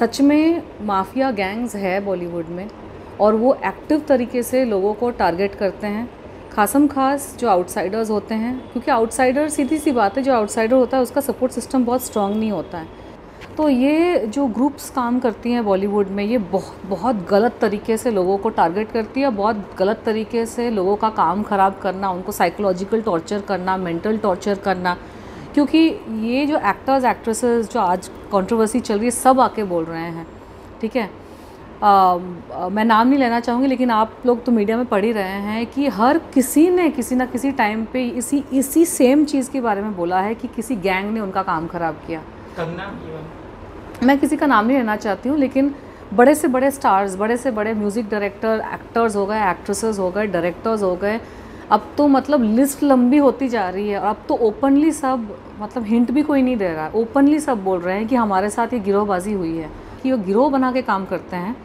सच में mafia gangs है बॉलीवुड में, और वो एक्टिव तरीके से लोगों को टारगेट करते हैं, खासम खास जो आउटसाइडर्स होते हैं, क्योंकि आउटसाइडर, सीधी सी बात है, जो आउटसाइडर होता है उसका सपोर्ट सिस्टम बहुत स्ट्रांग नहीं होता है। तो ये जो ग्रुप्स काम करती हैं बॉलीवुड में, ये बहुत गलत तरीके से लोगों को टारगेट करती है, बहुत गलत तरीके से लोगों का काम ख़राब करना, उनको साइकोलॉजिकल टॉर्चर करना, मेंटल टॉर्चर करना। क्योंकि ये जो एक्टर्स एक्ट्रेसेस जो आज कंट्रोवर्सी चल रही है, सब आके बोल रहे हैं, ठीक है। मैं नाम नहीं लेना चाहूँगी, लेकिन आप लोग तो मीडिया में पढ़ ही रहे हैं कि हर किसी ने किसी ना किसी टाइम पे इसी सेम चीज़ के बारे में बोला है कि किसी गैंग ने उनका काम ख़राब किया। मैं किसी का नाम नहीं लेना चाहती हूँ, लेकिन बड़े से बड़े स्टार्स, बड़े से बड़े म्यूज़िक डायरेक्टर, एक्टर्स हो गए, एक्ट्रेसेस हो गए, डायरेक्टर्स हो गए, अब तो मतलब लिस्ट लंबी होती जा रही है। और अब तो ओपनली सब, मतलब हिंट भी कोई नहीं दे रहा है, ओपनली सब बोल रहे हैं कि हमारे साथ ये गिरोहबाजी हुई है, कि वो गिरोह बना के काम करते हैं।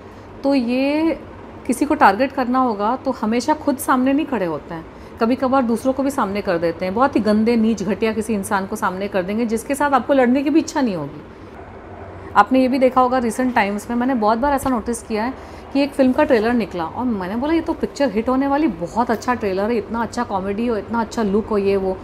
तो ये किसी को टारगेट करना होगा तो हमेशा खुद सामने नहीं खड़े होते हैं, कभी कभार दूसरों को भी सामने कर देते हैं। बहुत ही गंदे, नीच, घटिया किसी इंसान को सामने कर देंगे जिसके साथ आपको लड़ने की भी इच्छा नहीं होगी। आपने ये भी देखा होगा रिसेंट टाइम्स में, मैंने बहुत बार ऐसा नोटिस किया है कि एक फ़िल्म का ट्रेलर निकला और मैंने बोला ये तो पिक्चर हिट होने वाली, बहुत अच्छा ट्रेलर है, इतना अच्छा कॉमेडी हो, इतना अच्छा लुक हो, ये वो,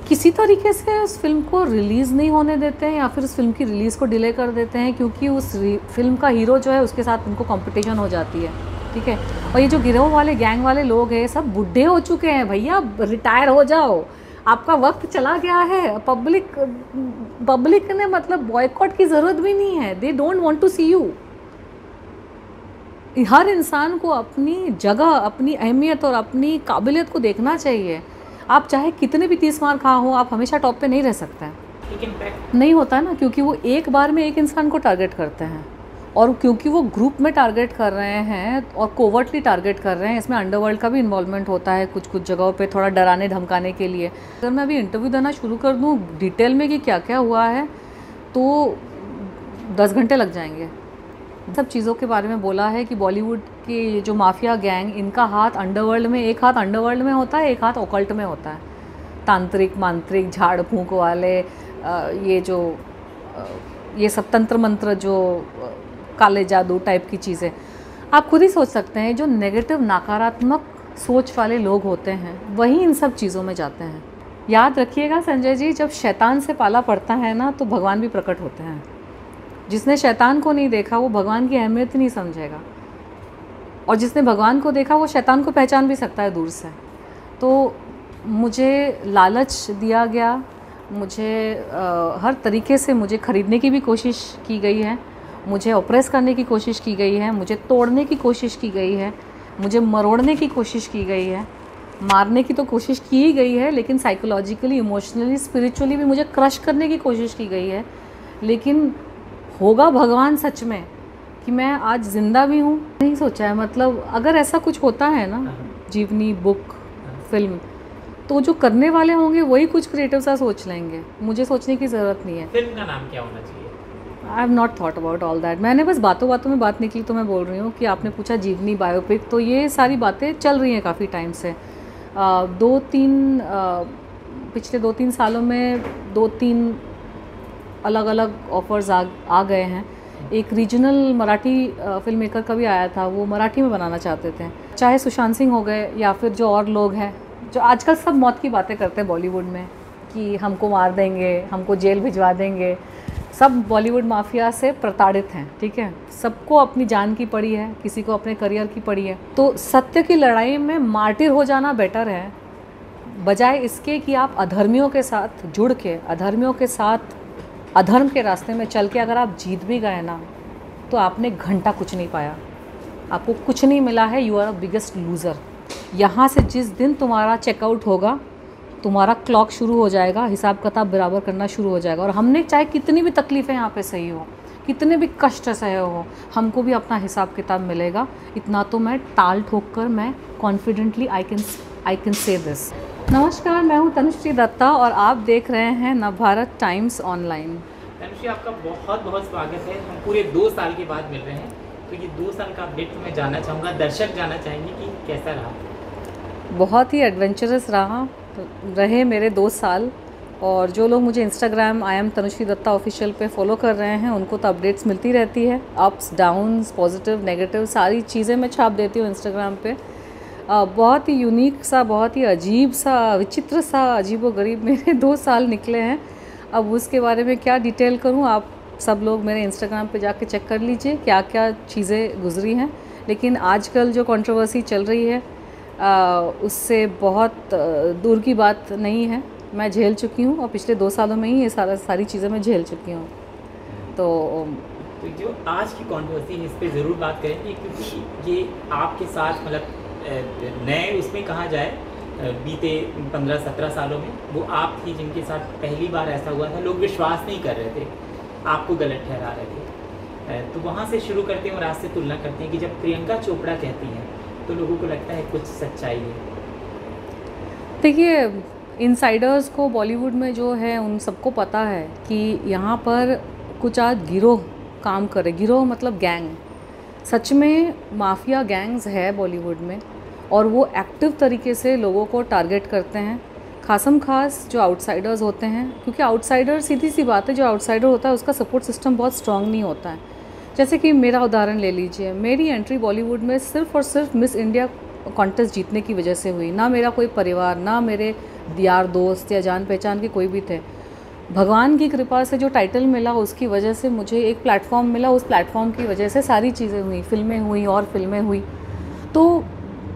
किसी तरीके से उस फिल्म को रिलीज़ नहीं होने देते हैं या फिर उस फिल्म की रिलीज़ को डिले कर देते हैं, क्योंकि उस फिल्म का हीरो जो है उसके साथ उनको कंपटीशन हो जाती है, ठीक है। और ये जो गिरोह वाले, गैंग वाले लोग हैं, सब बुढ़े हो चुके हैं भैया, रिटायर हो जाओ, आपका वक्त चला गया है। पब्लिक ने मतलब बॉयकॉट की ज़रूरत भी नहीं है, they don't want to see you. हर इंसान को अपनी जगह, अपनी अहमियत और अपनी काबिलियत को देखना चाहिए। आप चाहे कितने भी 30 मार खा हो, आप हमेशा टॉप पे नहीं रह सकते हैं, नहीं होता है ना, क्योंकि वो एक बार में एक इंसान को टारगेट करते हैं, और क्योंकि वो ग्रुप में टारगेट कर रहे हैं और कोवर्टली टारगेट कर रहे हैं, इसमें अंडरवर्ल्ड का भी इन्वॉल्वमेंट होता है कुछ कुछ जगहों पे, थोड़ा डराने धमकाने के लिए। अगर मैं अभी इंटरव्यू देना शुरू कर दूँ डिटेल में कि क्या क्या हुआ है, तो 10 घंटे लग जाएंगे। सब चीज़ों के बारे में बोला है कि बॉलीवुड के जो माफिया गैंग, इनका हाथ अंडरवर्ल्ड में, एक हाथ अंडरवर्ल्ड में होता है, एक हाथ ऑकल्ट में होता है। तांत्रिक, मांत्रिक, झाड़ फूंक वाले, ये सब तंत्र मंत्र, जो काले जादू टाइप की चीज़ें, आप खुद ही सोच सकते हैं। जो नेगेटिव, नकारात्मक सोच वाले लोग होते हैं वही इन सब चीज़ों में जाते हैं। याद रखिएगा संजय जी, जब शैतान से पाला पड़ता है ना, तो भगवान भी प्रकट होते हैं। जिसने शैतान को नहीं देखा वो भगवान की अहमियत नहीं समझेगा, और जिसने भगवान को देखा वो शैतान को पहचान भी सकता है दूर से। तो मुझे लालच दिया गया, मुझे हर तरीके से मुझे ख़रीदने की भी कोशिश की गई है, मुझे ऑप्रेस करने की कोशिश की गई है, मुझे तोड़ने की कोशिश की गई है, मुझे मरोड़ने की कोशिश की गई है, मारने की तो कोशिश की ही गई है, लेकिन साइकोलॉजिकली, इमोशनली, स्पिरिचुअली भी मुझे क्रश करने की कोशिश की गई है। लेकिन होगा भगवान सच में कि मैं आज ज़िंदा भी हूँ, नहीं सोचा है। मतलब अगर ऐसा कुछ होता है ना, जीवनी, बुक, फिल्म, तो जो करने वाले होंगे वही कुछ क्रिएटिव सा सोच लेंगे, मुझे सोचने की ज़रूरत नहीं है। फिल्म का नाम क्या होना चाहिए? I have not thought about all that. मैंने बस बातों बातों में बात निकली तो मैं बोल रही हूँ कि आपने पूछा जीवनी, बायोपिक, तो ये सारी बातें चल रही हैं काफ़ी टाइम से। पिछले 2-3 सालों में 2-3 अलग अलग ऑफर्स आ गए हैं। एक रीजनल मराठी फिल्म मेकर का भी आया था, वो मराठी में बनाना चाहते थे। चाहे सुशांत सिंह हो गए या फिर जो और लोग हैं, जो आजकल सब मौत की बातें करते हैं बॉलीवुड में कि हमको मार देंगे, हमको जेल भिजवा देंगे, सब बॉलीवुड माफिया से प्रताड़ित हैं, ठीक है। सबको अपनी जान की पड़ी है, किसी को अपने करियर की पड़ी है। तो सत्य की लड़ाई में मार्टिर हो जाना बेटर है, बजाय इसके कि आप अधर्मियों के साथ जुड़ के, अधर्मियों के साथ अधर्म के रास्ते में चल के अगर आप जीत भी गए ना, तो आपने घंटा कुछ नहीं पाया, आपको कुछ नहीं मिला है। You are a biggest loser. यहाँ से जिस दिन तुम्हारा चेकआउट होगा, तुम्हारा क्लॉक शुरू हो जाएगा, हिसाब किताब बराबर करना शुरू हो जाएगा। और हमने चाहे कितनी भी तकलीफ़ें यहाँ पे सही हो, कितने भी कष्ट सहे हो, हमको भी अपना हिसाब किताब मिलेगा। इतना तो मैं टाल ठोक कर, मैं confidently I can say this. नमस्कार, मैं हूँ तनुश्री दत्ता और आप देख रहे हैं नवभारत टाइम्स ऑनलाइन। तनुश्री, आपका बहुत बहुत स्वागत है। हम पूरे 2 साल के बाद मिल रहे हैं, तो ये 2 साल का अपडेट मैं जानना चाहूँगा, दर्शक जानना चाहेंगे कि कैसा रहा। बहुत ही एडवेंचरस रहे मेरे 2 साल, और जो लोग मुझे Instagram I am Tanushree Dutta official पे फॉलो कर रहे हैं उनको तो अपडेट्स मिलती रहती है, अप्स डाउन्स पॉजिटिव नेगेटिव सारी चीज़ें मैं छाप देती हूँ इंस्टाग्राम पे। बहुत ही यूनिक सा, बहुत ही अजीब सा, विचित्र सा, अजीब व गरीब मेरे 2 साल निकले हैं। अब उसके बारे में क्या डिटेल करूँ, आप सब लोग मेरे इंस्टाग्राम पे जाके चेक कर लीजिए क्या क्या चीज़ें गुजरी हैं। लेकिन आजकल जो कंट्रोवर्सी चल रही है उससे बहुत दूर की बात नहीं है, मैं झेल चुकी हूँ और पिछले 2 सालों में ही ये सारी चीज़ें मैं झेल चुकी हूँ। तो जो आज की कंट्रोवर्सी है इस पर ज़रूर बात करेंगे, क्योंकि ये आपके साथ मतलब नए उसमें कहा जाए बीते 15-17 सालों में वो आप थी जिनके साथ पहली बार ऐसा हुआ था, लोग विश्वास नहीं कर रहे थे, आपको गलत ठहरा रहे थे। तो वहाँ से शुरू करते हैं और आज से तुलना करते हैं कि जब प्रियंका चोपड़ा कहती हैं तो लोगों को लगता है कुछ सच्चाई है। देखिए, इनसाइडर्स को बॉलीवुड में जो है उन सबको पता है कि यहाँ पर कुछ आज गिरोह काम करे। गिरोह मतलब गैंग, सच में माफिया गैंग्स है बॉलीवुड में और वो एक्टिव तरीके से लोगों को टारगेट करते हैं, खासम खास जो आउटसाइडर्स होते हैं। क्योंकि आउटसाइडर, सीधी सी बात है, जो आउटसाइडर होता है उसका सपोर्ट सिस्टम बहुत स्ट्रांग नहीं होता है। जैसे कि मेरा उदाहरण ले लीजिए, मेरी एंट्री बॉलीवुड में सिर्फ़ और सिर्फ मिस इंडिया कॉन्टेस्ट जीतने की वजह से हुई। ना मेरा कोई परिवार, ना मेरे यार दोस्त या जान पहचान के कोई भी थे। भगवान की कृपा से जो टाइटल मिला उसकी वजह से मुझे एक प्लेटफॉर्म मिला, उस प्लेटफॉर्म की वजह से सारी चीज़ें हुई, फिल्में हुई और फिल्में हुई। तो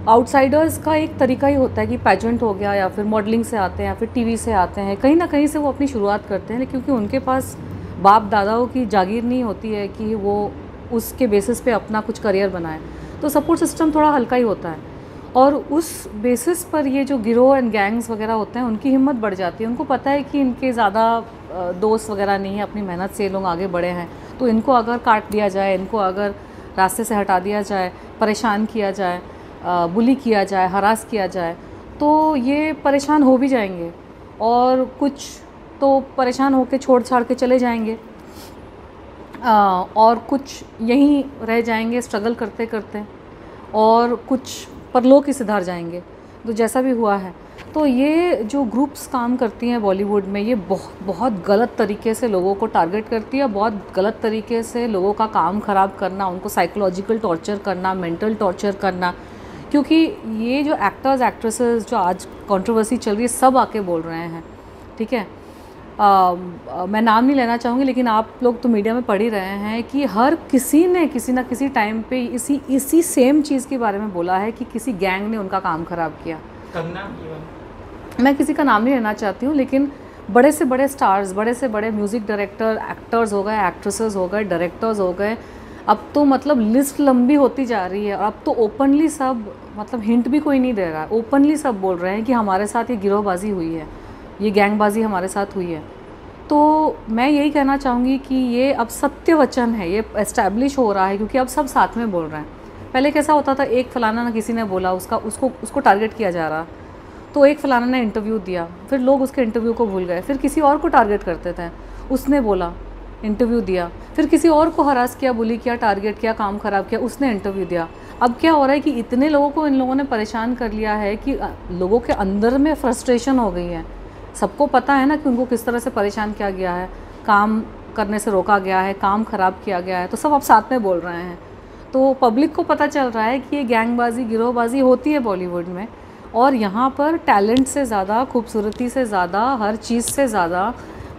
आउटसाइडर्स का एक तरीका ही होता है कि पैजेंट हो गया या फिर मॉडलिंग से आते हैं या फिर टीवी से आते हैं, कहीं ना कहीं से वो अपनी शुरुआत करते हैं, क्योंकि उनके पास बाप दादाओं की जागीर नहीं होती है कि वो उसके बेसिस पे अपना कुछ करियर बनाए। तो सपोर्ट सिस्टम थोड़ा हल्का ही होता है और उस बेसिस पर ये जो गिरोह एंड गैंग्स वगैरह होते हैं उनकी हिम्मत बढ़ जाती है। उनको पता है कि इनके ज़्यादा दोस्त वगैरह नहीं है, अपनी मेहनत से ये लोग आगे बढ़े हैं, तो इनको अगर काट दिया जाए, इनको अगर रास्ते से हटा दिया जाए, परेशान किया जाए, बुली किया जाए, हरास किया जाए, तो ये परेशान हो भी जाएंगे और कुछ तो परेशान होकर छोड़ छाड़ के चले जाएंगे और कुछ यहीं रह जाएंगे स्ट्रगल करते करते, और कुछ परलोक ही सिधार जाएंगे, तो जैसा भी हुआ है। तो ये जो ग्रुप्स काम करती हैं बॉलीवुड में, ये बहुत गलत तरीके से लोगों को टारगेट करती है, बहुत गलत तरीके से लोगों का काम ख़राब करना, उनको साइकोलॉजिकल टॉर्चर करना, मेंटल टॉर्चर करना। क्योंकि ये जो एक्टर्स एक्ट्रेसेस जो आज कंट्रोवर्सी चल रही है सब आके बोल रहे हैं, ठीक है, मैं नाम नहीं लेना चाहूँगी, लेकिन आप लोग तो मीडिया में पढ़ ही रहे हैं कि हर किसी ने किसी ना किसी टाइम पे इसी सेम चीज़ के बारे में बोला है कि किसी गैंग ने उनका काम ख़राब किया। मैं किसी का नाम नहीं लेना चाहती हूँ, लेकिन बड़े से बड़े स्टार्स, बड़े से बड़े म्यूज़िक डायरेक्टर, एक्टर्स हो गए, एक्ट्रेसेस हो गए, डायरेक्टर्स हो गए, अब तो मतलब लिस्ट लंबी होती जा रही है। और अब तो ओपनली सब, मतलब हिंट भी कोई नहीं दे रहा है, ओपनली सब बोल रहे हैं कि हमारे साथ ये गिरोहबाजी हुई है, ये गैंगबाजी हमारे साथ हुई है। तो मैं यही कहना चाहूँगी कि ये अब सत्य वचन है, ये एस्टैब्लिश हो रहा है, क्योंकि अब सब साथ में बोल रहे हैं। पहले कैसा होता था, एक फलाना ना किसी ने बोला, उसको टारगेट किया जा रहा, तो एक फलाना ने इंटरव्यू दिया, फिर लोग उसके इंटरव्यू को भूल गए, फिर किसी और को टारगेट करते थे, उसने बोला, इंटरव्यू दिया, फिर किसी और को हरास किया, बुली किया, टारगेट किया, काम ख़राब किया, उसने इंटरव्यू दिया। अब क्या हो रहा है कि इतने लोगों को इन लोगों ने परेशान कर लिया है कि लोगों के अंदर में फ्रस्ट्रेशन हो गई है। सबको पता है ना कि उनको किस तरह से परेशान किया गया है, काम करने से रोका गया है, काम ख़राब किया गया है, तो सब अब साथ में बोल रहे हैं। तो पब्लिक को पता चल रहा है कि ये गैंगबाजी, गिरोहबाजी होती है बॉलीवुड में, और यहाँ पर टैलेंट से ज़्यादा, खूबसूरती से ज़्यादा, हर चीज़ से ज़्यादा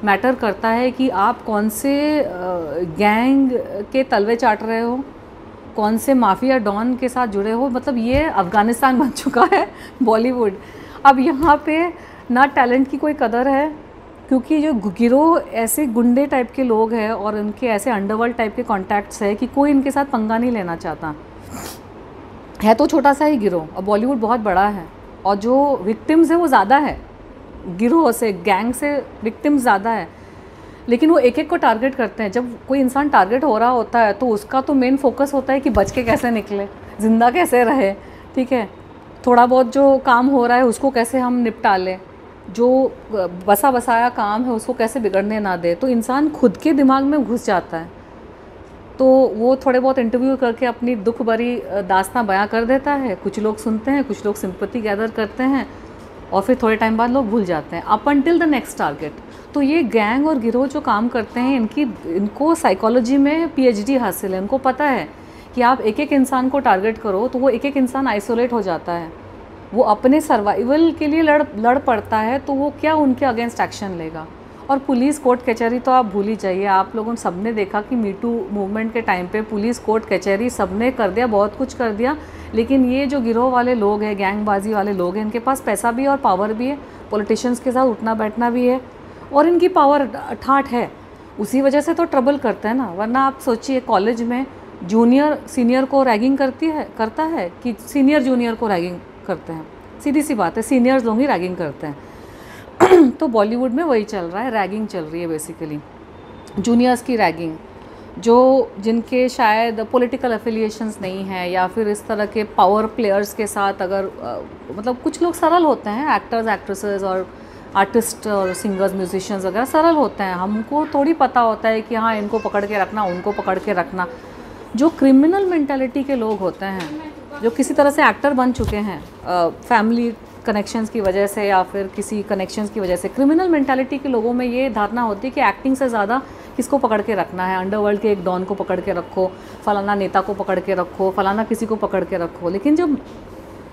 मैटर करता है कि आप कौन से गैंग के तलवे चाट रहे हो, कौन से माफिया डॉन के साथ जुड़े हो। मतलब ये अफ़गानिस्तान बन चुका है बॉलीवुड। अब यहाँ पे ना टैलेंट की कोई कदर है, क्योंकि जो गिरोह ऐसे गुंडे टाइप के लोग हैं और उनके ऐसे अंडरवर्ल्ड टाइप के कॉन्टैक्ट्स है कि कोई इनके साथ पंगा नहीं लेना चाहता है। तो छोटा सा ही गिरोह, और बॉलीवुड बहुत बड़ा है, और जो विक्टिम्स है वो ज़्यादा है, गिरोह से, गैंग से विक्टिम्स ज़्यादा है, लेकिन वो एक एक को टारगेट करते हैं। जब कोई इंसान टारगेट हो रहा होता है तो उसका तो मेन फोकस होता है कि बच के कैसे निकले, ज़िंदा कैसे रहे, ठीक है, थोड़ा बहुत जो काम हो रहा है उसको कैसे हम निपटा लें, जो बसा बसाया काम है उसको कैसे बिगड़ने ना दे। तो इंसान खुद के दिमाग में घुस जाता है, तो वो थोड़े बहुत इंटरव्यू करके अपनी दुख भरी दास्तां बयां कर देता है। कुछ लोग सुनते हैं, कुछ लोग सिंपैथी गैदर करते हैं, और फिर थोड़े टाइम बाद लोग भूल जाते हैं up until the next target. तो ये गैंग और गिरोह जो काम करते हैं इनको साइकोलॉजी में पीएचडी हासिल है। इनको पता है कि आप एक एक इंसान को टारगेट करो तो वो एक एक इंसान आइसोलेट हो जाता है, वो अपने सर्वाइवल के लिए लड़ पड़ता है, तो वो क्या उनके अगेंस्ट एक्शन लेगा। और पुलिस कोर्ट कचहरी तो आप भूल ही जाइए। आप लोगों ने सबने देखा कि मीटू मूवमेंट के टाइम पे पुलिस कोर्ट कचहरी सबने कर दिया, बहुत कुछ कर दिया, लेकिन ये जो गिरोह वाले लोग हैं, गैंगबाजी वाले लोग हैं, इनके पास पैसा भी है और पावर भी है, पॉलिटिशियंस के साथ उठना बैठना भी है और इनकी पावर ठाठ है, उसी वजह से तो ट्रबल करता है ना। वरना आप सोचिए कॉलेज में जूनियर सीनियर को रैगिंग करता है कि सीनियर जूनियर को रैगिंग करते हैं, सीधी सी बात है, सीनियर्स लोग ही रैगिंग करते हैं। तो बॉलीवुड में वही चल रहा है, रैगिंग चल रही है बेसिकली, जूनियर्स की रैगिंग, जो जिनके शायद पॉलिटिकल एफिलिएशंस नहीं है या फिर इस तरह के पावर प्लेयर्स के साथ अगर मतलब कुछ लोग सरल होते हैं, एक्टर्स एक्ट्रेसेस और आर्टिस्ट और सिंगर्स म्यूजिशियंस वगैरह सरल होते हैं, हमको थोड़ी पता होता है कि हाँ इनको पकड़ के रखना, उनको पकड़ के रखना। जो क्रिमिनल मेंटालिटी के लोग होते हैं, जो किसी तरह से एक्टर बन चुके हैं फैमिली कनेक्शंस की वजह से या फिर किसी कनेक्शंस की वजह से, क्रिमिनल मेंटालिटी के लोगों में ये धारणा होती है कि एक्टिंग से ज़्यादा किसको पकड़ के रखना है, अंडरवर्ल्ड के एक डॉन को पकड़ के रखो, फलाना नेता को पकड़ के रखो, फलाना किसी को पकड़ के रखो। लेकिन जब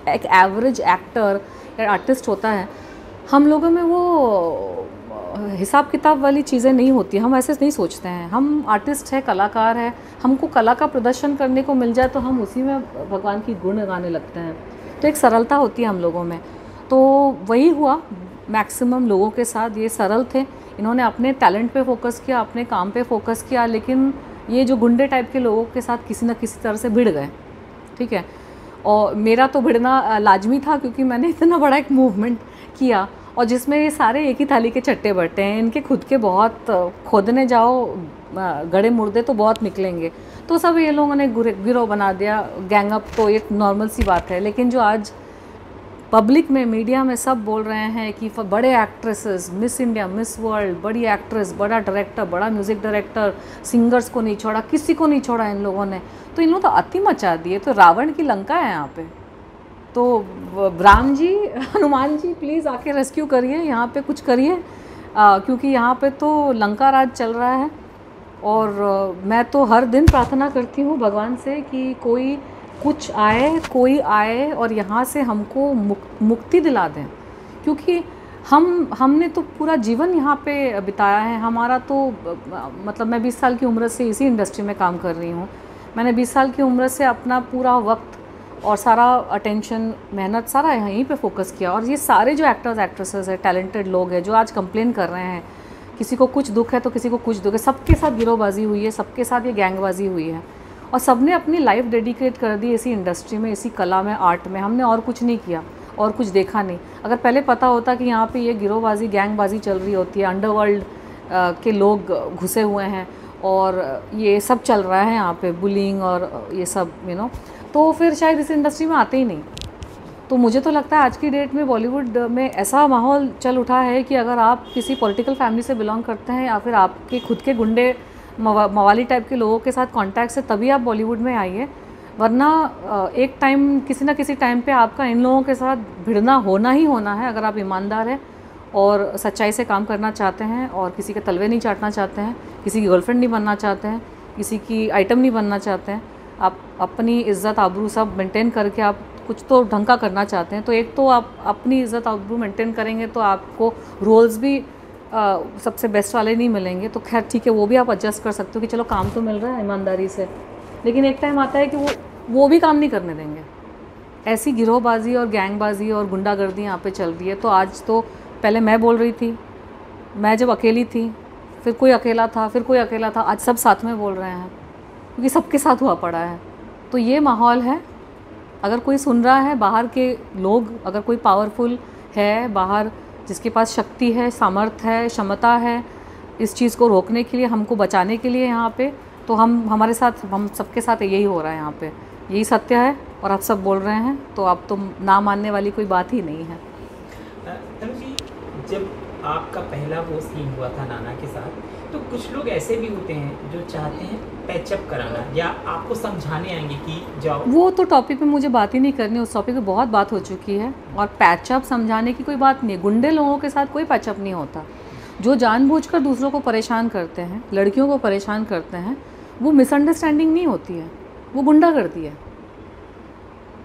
एक एवरेज एक्टर या आर्टिस्ट होता है, हम लोगों में वो हिसाब किताब वाली चीज़ें नहीं होती, हम ऐसे नहीं सोचते हैं। हम आर्टिस्ट है, कलाकार है, हमको कला का प्रदर्शन करने को मिल जाए तो हम उसी में भगवान की गुण गाने लगते हैं। तो एक सरलता होती है हम लोगों में, तो वही हुआ मैक्सिमम लोगों के साथ। ये सरल थे, इन्होंने अपने टैलेंट पे फोकस किया, अपने काम पे फोकस किया, लेकिन ये जो गुंडे टाइप के लोगों के साथ किसी न किसी तरह से भिड़ गए, ठीक है। और मेरा तो भिड़ना लाजमी था क्योंकि मैंने इतना बड़ा एक मूवमेंट किया और जिसमें ये सारे एक ही थाली के चट्टे बट्टे हैं, इनके खुद के बहुत खोदने जाओ गड़े मुर्दे तो बहुत निकलेंगे, तो सब ये लोगों ने गिरोह बना दिया, गैंगअप तो एक नॉर्मल सी बात है। लेकिन जो आज पब्लिक में, मीडिया में सब बोल रहे हैं कि बड़े actresses, miss India, miss world, बड़ी एक्ट्रेस, बड़ा डायरेक्टर, बड़ा म्यूज़िक डायरेक्टर, सिंगर्स को नहीं छोड़ा, किसी को नहीं छोड़ा इन लोगों ने, तो इन लोगों तो अति मचा दिए। तो रावण की लंका है यहाँ पे, तो राम जी, हनुमान जी प्लीज़ आके रेस्क्यू करिए, यहाँ पे कुछ करिए, क्योंकि यहाँ पे तो लंका राज चल रहा है। और मैं तो हर दिन प्रार्थना करती हूँ भगवान से कि कोई आए और यहाँ से हमको मुक्ति दिला दें, क्योंकि हमने तो पूरा जीवन यहाँ पे बिताया है। हमारा तो मतलब मैं 20 साल की उम्र से इसी इंडस्ट्री में काम कर रही हूँ। मैंने 20 साल की उम्र से अपना पूरा वक्त और सारा अटेंशन, मेहनत सारा यहीं पे फोकस किया। और ये सारे जो एक्टर्स एक्ट्रेसेस हैं, टैलेंटेड लोग हैं, जो आज कंप्लेन कर रहे हैं, किसी को कुछ दुख है तो किसी को कुछ दुख है, सबके साथ गिरोहबाजी हुई है, सबके साथ ये गैंगबाजी हुई है और सबने अपनी लाइफ डेडिकेट कर दी इसी इंडस्ट्री में, इसी कला में, आर्ट में। हमने और कुछ नहीं किया और कुछ देखा नहीं। अगर पहले पता होता कि यहाँ पे ये गिरोहबाजी, गैंगबाजी चल रही होती है, अंडरवर्ल्ड के लोग घुसे हुए हैं और ये सब चल रहा है यहाँ पे, बुलिंग और ये सब तो फिर शायद इस इंडस्ट्री में आते ही नहीं। तो मुझे तो लगता है आज की डेट में बॉलीवुड में ऐसा माहौल चल उठा है कि अगर आप किसी पॉलिटिकल फैमिली से बिलोंग करते हैं या फिर आपके खुद के गुंडे मवाली टाइप के लोगों के साथ कांटेक्ट से, तभी आप बॉलीवुड में आइए। वरना एक टाइम, किसी ना किसी टाइम पे आपका इन लोगों के साथ भिड़ना होना ही होना है, अगर आप ईमानदार हैं और सच्चाई से काम करना चाहते हैं और किसी के तलवे नहीं चाटना चाहते हैं, किसी की गर्लफ्रेंड नहीं बनना चाहते हैं, किसी की आइटम नहीं बनना चाहते हैं, आप अपनी इज़्ज़त आबरू सब मेंटेन करके आप कुछ तो ढंग का करना चाहते हैं, तो एक तो आप अपनी इज़्ज़त आबरू मेंटेन करेंगे तो आपको रोल्स भी सबसे बेस्ट वाले नहीं मिलेंगे। तो खैर ठीक है, वो भी आप एडजस्ट कर सकते हो कि चलो काम तो मिल रहा है ईमानदारी से, लेकिन एक टाइम आता है कि वो भी काम नहीं करने देंगे। ऐसी गिरोहबाजी और गैंगबाजी और गुंडागर्दी यहाँ पे चल रही है। तो आज तो पहले मैं बोल रही थी, मैं जब अकेली थी, फिर कोई अकेला था, फिर कोई अकेला था, आज सब साथ में बोल रहे हैं क्योंकि सबके साथ हुआ पड़ा है। तो ये माहौल है। अगर कोई सुन रहा है, बाहर के लोग, अगर कोई पावरफुल है बाहर, जिसके पास शक्ति है, सामर्थ्य है, क्षमता है इस चीज़ को रोकने के लिए, हमको बचाने के लिए यहाँ पे, तो हमारे साथ, हम सबके साथ यही हो रहा है यहाँ पे, यही सत्य है और आप सब बोल रहे हैं, तो अब तो ना मानने वाली कोई बात ही नहीं है। तनु जी, जब आपका पहला वो सीन हुआ था नाना के साथ, तो तो कुछ लोग ऐसे भी होते हैं जो चाहते हैं पैचअप कराना, या आपको समझाने आएंगे कि जाओ। वो तो टॉपिक पे मुझे बात ही नहीं करनी, उस टॉपिक पे बहुत बात हो चुकी है। और पैचअप समझाने की कोई बात नहीं है। गुंडे लोगों के साथ कोई पैचअप नहीं होता। जो जानबूझकर दूसरों को परेशान करते हैं, लड़कियों को परेशान करते हैं, वो मिसअंडरस्टैंडिंग नहीं होती है, वो गुंडागर्दी है।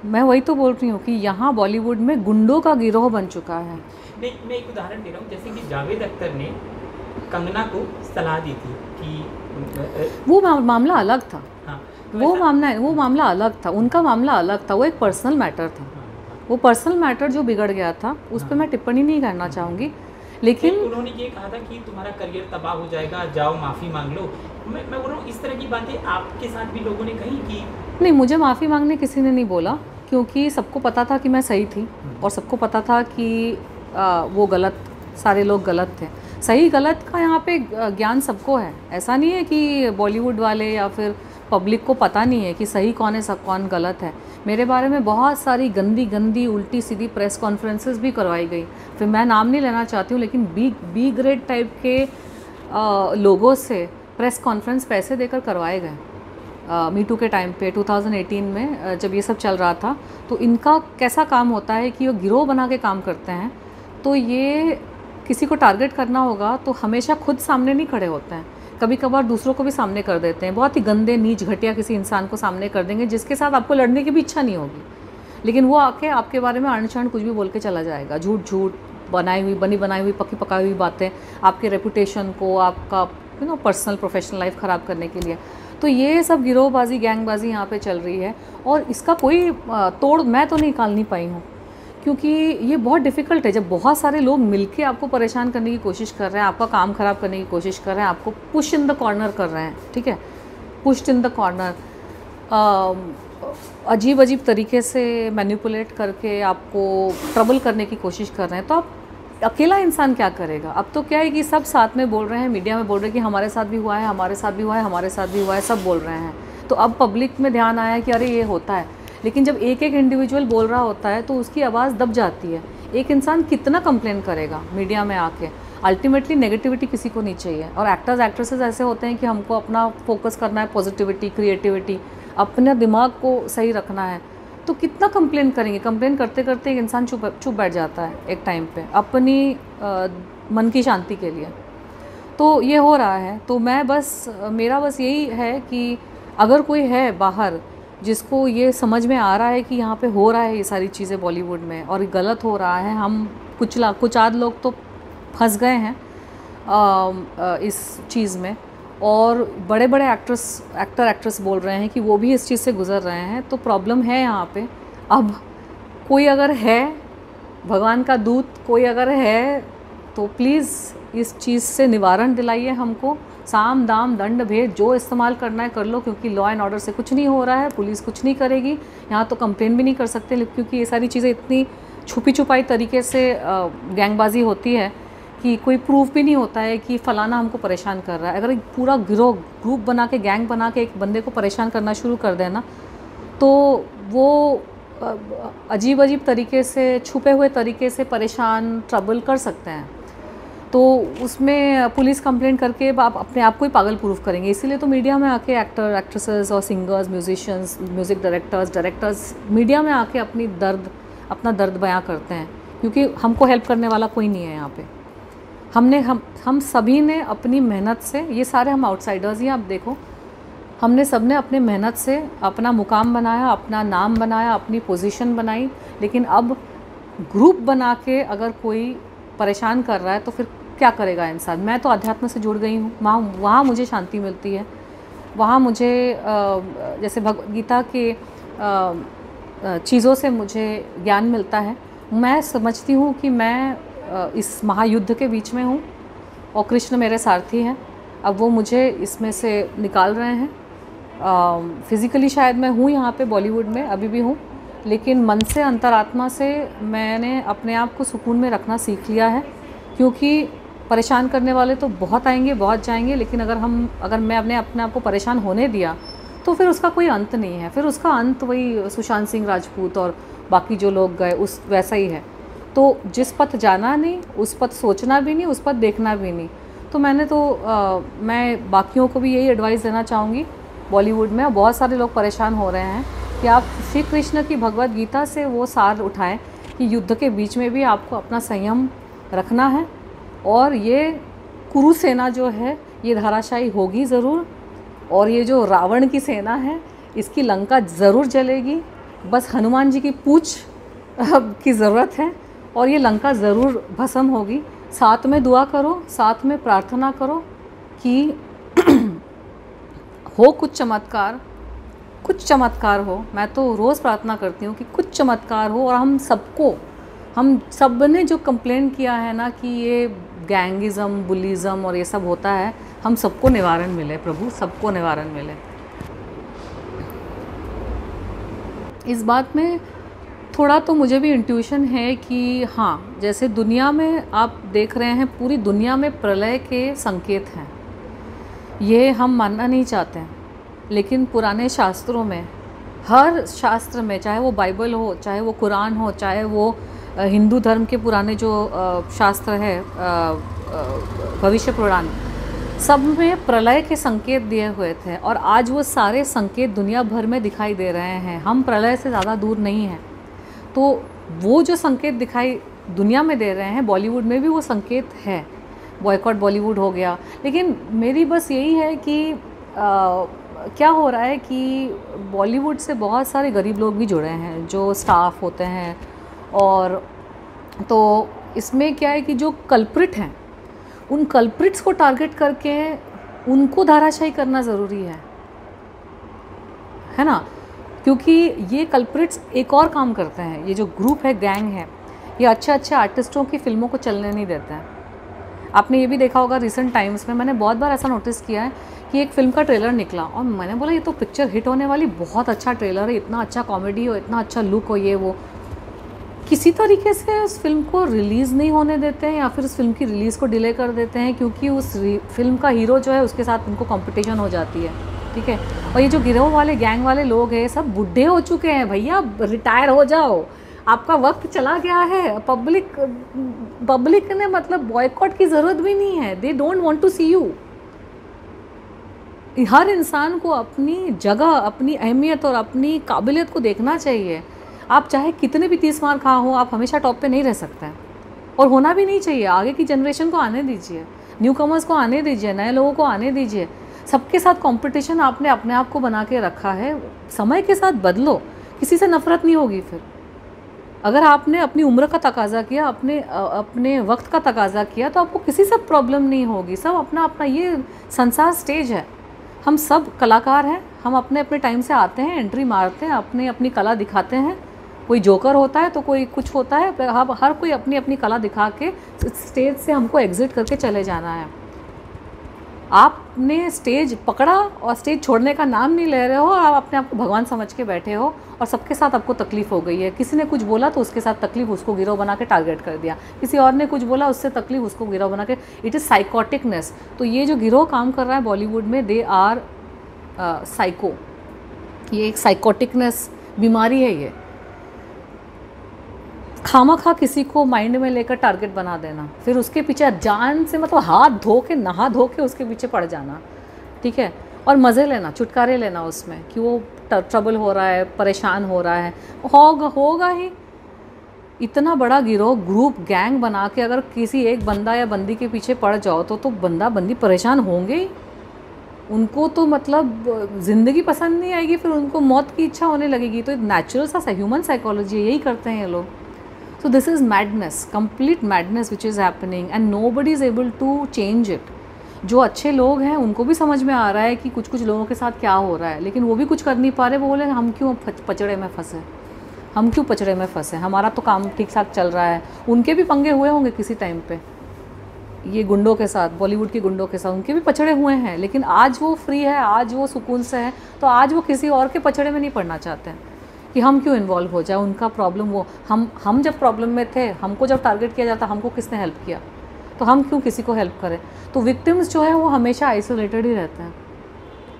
मैं वही तो बोल रही हूँ कि यहाँ बॉलीवुड में गुंडों का गिरोह बन चुका है। नहीं, मैं एक उदाहरण दे रहा हूँ, जैसे कि जावेद अख्तर ने कंगना को सलाह दी थी कि वो मामला अलग था। हाँ, वो मामला अलग था, उनका मामला अलग था, वो एक पर्सनल मैटर था। वो पर्सनल मैटर जो बिगड़ गया था उस पर मैं टिप्पणी नहीं करना चाहूँगी, लेकिन उन्होंने ये कहा था कि तुम्हारा करियर तबाह हो जाएगा, जाओ माफ़ी मांग लो। मैं बोल रहा हूँ इस तरह की बातें आपके साथ भी लोगों ने कही कि नहीं, मुझे माफ़ी मांगने किसी ने नहीं बोला, क्योंकि सबको पता था कि मैं सही थी और सबको पता था कि वो गलत, सारे लोग गलत थे। सही गलत का यहाँ पे ज्ञान सबको है। ऐसा नहीं है कि बॉलीवुड वाले या फिर पब्लिक को पता नहीं है कि सही कौन है, सब कौन गलत है। मेरे बारे में बहुत सारी गंदी गंदी उल्टी सीधी प्रेस कॉन्फ्रेंसेस भी करवाई गई। फिर मैं नाम नहीं लेना चाहती हूँ, लेकिन बी ग्रेड टाइप के लोगों से प्रेस कॉन्फ्रेंस पैसे देकर करवाए गए। मीटू के टाइम पे 2018 में जब ये सब चल रहा था, तो इनका कैसा काम होता है कि वो गिरोह बना के काम करते हैं। तो ये किसी को टारगेट करना होगा तो हमेशा खुद सामने नहीं खड़े होते हैं, कभी कभार दूसरों को भी सामने कर देते हैं। बहुत ही गंदे नीच घटिया किसी इंसान को सामने कर देंगे जिसके साथ आपको लड़ने की भी इच्छा नहीं होगी, लेकिन वो आके आपके बारे में अनछण कुछ भी बोल के चला जाएगा। झूठ झूठ बनी बनाई हुई पक्की पकाई हुई बातें आपके रेपुटेशन को, आपका पर्सनल प्रोफेशनल लाइफ ख़राब करने के लिए। तो ये सब गिरोहबाजी, गैंगबाजी यहाँ पे चल रही है और इसका कोई तोड़ मैं तो निकाल नहीं पाई हूँ, क्योंकि ये बहुत डिफ़िकल्ट है। जब बहुत सारे लोग मिलके आपको परेशान करने की कोशिश कर रहे हैं, आपका काम ख़राब करने की कोशिश कर रहे हैं, आपको पुश इन द कॉर्नर कर रहे हैं, ठीक है, पुश्ड इन द कॉर्नर, अजीब अजीब तरीके से मैनिपुलेट करके आपको ट्रबल करने की कोशिश कर रहे हैं, तो आप अकेला इंसान क्या करेगा। अब तो क्या है कि सब साथ में बोल रहे हैं, मीडिया में बोल रहे हैं कि हमारे साथ भी हुआ है, हमारे साथ भी हुआ है, हमारे साथ भी हुआ है, सब बोल रहे हैं। तो अब पब्लिक में ध्यान आया कि अरे ये होता है, लेकिन जब एक एक इंडिविजुअल बोल रहा होता है तो उसकी आवाज़ दब जाती है। एक इंसान कितना कंप्लेन करेगा मीडिया में आके। अल्टीमेटली नेगेटिविटी किसी को नहीं चाहिए, और एक्टर्स एक्ट्रेसेस ऐसे होते हैं कि हमको अपना फोकस करना है, पॉजिटिविटी, क्रिएटिविटी, अपने दिमाग को सही रखना है। तो कितना कंप्लेन करेंगे। कंप्लेन करते करते एक इंसान चुप बैठ जाता है एक टाइम पे अपनी मन की शांति के लिए। तो ये हो रहा है। तो मैं मेरा बस यही है कि अगर कोई है बाहर जिसको ये समझ में आ रहा है कि यहाँ पे हो रहा है ये सारी चीज़ें बॉलीवुड में और गलत हो रहा है, हम कुछ आध लोग तो फंस गए हैं इस चीज़ में, और बड़े बड़े एक्टर एक्ट्रेस बोल रहे हैं कि वो भी इस चीज़ से गुज़र रहे हैं। तो प्रॉब्लम है यहाँ पे। अब कोई अगर है, भगवान का दूत कोई अगर है, तो प्लीज़ इस चीज़ से निवारण दिलाइए हमको। साम दाम दंड भेद जो इस्तेमाल करना है कर लो, क्योंकि लॉ एंड ऑर्डर से कुछ नहीं हो रहा है, पुलिस कुछ नहीं करेगी। यहाँ तो कंप्लेन भी नहीं कर सकते, क्योंकि ये सारी चीज़ें इतनी छुपी छुपाई तरीके से गैंगबाजी होती है कि कोई प्रूफ भी नहीं होता है कि फ़लाना हमको परेशान कर रहा है। अगर एक पूरा ग्रुप बना के, गैंग बना के एक बंदे को परेशान करना शुरू कर देना, तो वो अजीब अजीब तरीके से, छुपे हुए तरीके से परेशान, ट्रबल कर सकते हैं। तो उसमें पुलिस कंप्लेंट करके आप अपने आप को ही पागल प्रूफ करेंगे। इसीलिए तो मीडिया में आके एक्टर एक्ट्रेसेस और singers, musicians, music directors media में आके अपना दर्द बयां करते हैं, क्योंकि हमको हेल्प करने वाला कोई नहीं है यहाँ पे। हम सभी ने अपनी मेहनत से, ये सारे हम आउटसाइडर्स ही, आप देखो, हमने सब ने अपने मेहनत से अपना मुकाम बनाया, अपना नाम बनाया, अपनी पोजीशन बनाई। लेकिन अब ग्रुप बना के अगर कोई परेशान कर रहा है तो फिर क्या करेगा इंसान। मैं तो अध्यात्म से जुड़ गई हूँ, वहाँ मुझे शांति मिलती है। वहाँ मुझे जैसे भगवद गीता के चीज़ों से मुझे ज्ञान मिलता है। मैं समझती हूँ कि मैं इस महायुद्ध के बीच में हूँ और कृष्ण मेरे सारथी हैं। अब वो मुझे इसमें से निकाल रहे हैं। फिज़िकली शायद मैं हूँ यहाँ पे बॉलीवुड में, अभी भी हूँ, लेकिन मन से, अंतरात्मा से मैंने अपने आप को सुकून में रखना सीख लिया है। क्योंकि परेशान करने वाले तो बहुत आएंगे, बहुत जाएंगे, लेकिन अगर मैं अपने आप को परेशान होने दिया तो फिर उसका कोई अंत नहीं है। फिर उसका अंत वही सुशांत सिंह राजपूत और बाकी जो लोग गए उस वैसा ही है। तो जिस पथ जाना नहीं, उस पथ सोचना भी नहीं, उस पथ देखना भी नहीं। तो मैं बाकियों को भी यही एडवाइस देना चाहूँगी। बॉलीवुड में बहुत सारे लोग परेशान हो रहे हैं कि आप श्री कृष्ण की भगवत गीता से वो सार उठाएं कि युद्ध के बीच में भी आपको अपना संयम रखना है, और ये कुरु सेना जो है ये धराशायी होगी ज़रूर, और ये जो रावण की सेना है इसकी लंका ज़रूर जलेगी। बस हनुमान जी की पूछ की ज़रूरत है और ये लंका ज़रूर भस्म होगी। साथ में दुआ करो, साथ में प्रार्थना करो कि हो कुछ चमत्कार हो। मैं तो रोज़ प्रार्थना करती हूँ कि कुछ चमत्कार हो, और हम सब ने जो कंप्लेन किया है ना कि ये गैंगिज़म, बुलिज़म और ये सब होता है, हम सबको निवारण मिले प्रभु, सबको निवारण मिले। इस बात में थोड़ा तो मुझे भी इंट्यूशन है कि हाँ, जैसे दुनिया में आप देख रहे हैं, पूरी दुनिया में प्रलय के संकेत हैं। ये हम मानना नहीं चाहते हैं, लेकिन पुराने शास्त्रों में, हर शास्त्र में, चाहे वो बाइबल हो, चाहे वो कुरान हो, चाहे वो हिंदू धर्म के पुराने जो शास्त्र है, भविष्य पुराण, सब में प्रलय के संकेत दिए हुए थे, और आज वो सारे संकेत दुनिया भर में दिखाई दे रहे हैं। हम प्रलय से ज़्यादा दूर नहीं हैं। तो वो जो संकेत दिखाई दुनिया में दे रहे हैं, बॉलीवुड में भी वो संकेत है। बॉयकॉट बॉलीवुड हो गया। लेकिन मेरी बस यही है कि क्या हो रहा है कि बॉलीवुड से बहुत सारे गरीब लोग भी जुड़े हैं, जो स्टाफ होते हैं, और तो इसमें क्या है कि जो कल्प्रिट हैं, उन कल्प्रिट्स को टारगेट करके उनको धाराशायी करना ज़रूरी है ना। क्योंकि ये कल्प्रिट्स एक और काम करते हैं, ये जो ग्रुप है, गैंग है, ये अच्छे आर्टिस्टों की फ़िल्मों को चलने नहीं देते हैं। आपने ये भी देखा होगा, रिसेंट टाइम्स में मैंने बहुत बार ऐसा नोटिस किया है कि एक फ़िल्म का ट्रेलर निकला और मैंने बोला ये तो पिक्चर हिट होने वाली, बहुत अच्छा ट्रेलर है, इतना अच्छा कॉमेडी हो, इतना अच्छा लुक हो, ये वो, किसी तरीके से उस फिल्म को रिलीज़ नहीं होने देते हैं, या फिर उस फिल्म की रिलीज़ को डिले कर देते हैं, क्योंकि उस फिल्म का हीरो जो है उसके साथ उनको कंपटीशन हो जाती है। ठीक है। और ये जो गिरोह वाले, गैंग वाले लोग हैं, सब बुढ़े हो चुके हैं भैया, रिटायर हो जाओ, आपका वक्त चला गया है। पब्लिक ने मतलब बॉयकॉट की ज़रूरत भी नहीं है, they don't want to see you. हर इंसान को अपनी जगह, अपनी अहमियत और अपनी काबिलियत को देखना चाहिए। आप चाहे कितने भी 30 मार खा हो, आप हमेशा टॉप पे नहीं रह सकते हैं, और होना भी नहीं चाहिए। आगे की जनरेशन को आने दीजिए, न्यू कमर्स को आने दीजिए, नए लोगों को आने दीजिए। सबके साथ कंपटीशन आपने अपने आप को बना के रखा है, समय के साथ बदलो, किसी से नफरत नहीं होगी। फिर अगर आपने अपनी उम्र का तकाजा किया, अपने वक्त का तकाजा किया, तो आपको किसी से प्रॉब्लम नहीं होगी। सब अपना अपना, ये संसार स्टेज है, हम सब कलाकार हैं, हम अपने अपने टाइम से आते हैं, एंट्री मारते हैं, अपनी कला दिखाते हैं। कोई जोकर होता है तो कोई कुछ होता है, हर कोई अपनी अपनी कला दिखा के स्टेज से हमको एग्जिट करके चले जाना है। आपने स्टेज पकड़ा और स्टेज छोड़ने का नाम नहीं ले रहे हो, आप अपने आप को भगवान समझ के बैठे हो, और सबके साथ आपको तकलीफ़ हो गई है। किसी ने कुछ बोला तो उसके साथ तकलीफ, उसको गिरोह बना के टारगेट कर दिया। किसी और ने कुछ बोला, उससे तकलीफ, उसको गिरोह बना के। It is psychoticness. तो ये जो गिरोह काम कर रहा है बॉलीवुड में, दे आर साइको। ये एक साइकोटिकनेस बीमारी है। ये खामखा किसी को माइंड में लेकर टारगेट बना देना, फिर उसके पीछे जान से, मतलब हाथ धो के, नहा धो के उसके पीछे पड़ जाना। ठीक है। और मज़े लेना, छुटकारे लेना उसमें कि वो ट्रबल हो रहा है, परेशान हो रहा है, होगा ही। इतना बड़ा गिरोह, ग्रुप, गैंग बना के अगर किसी एक बंदा या बंदी के पीछे पड़ जाओ तो बंदा बंदी परेशान होंगे ही। उनको तो मतलब ज़िंदगी पसंद नहीं आएगी, फिर उनको मौत की इच्छा होने लगेगी। तो नेचुरल सा ह्यूमन साइकोलॉजी है, यही करते हैं ये लोग। So this is madness, complete madness which is happening and nobody is able to change it. जो अच्छे लोग हैं उनको भी समझ में आ रहा है कि कुछ लोगों के साथ क्या हो रहा है, लेकिन वो भी कुछ कर नहीं पा रहे। वो बोले हम क्यों पचड़े में फंसे, हमारा तो काम ठीक ठाक चल रहा है। उनके भी पंगे हुए होंगे किसी टाइम पे, ये गुंडों के साथ, बॉलीवुड के गुंडों के साथ, उनके भी पचड़े हुए हैं, लेकिन आज वो फ्री है, आज वो सुकून से है, तो आज वो किसी और के पचड़े में नहीं पड़ना चाहते हैं कि हम क्यों इन्वॉल्व हो जाए। उनका प्रॉब्लम, वो हम जब प्रॉब्लम में थे, हमको जब टारगेट किया जाता, हमको किसने हेल्प किया, तो हम क्यों किसी को हेल्प करें। तो विक्टिम्स जो है वो हमेशा आइसोलेटेड ही रहते हैं।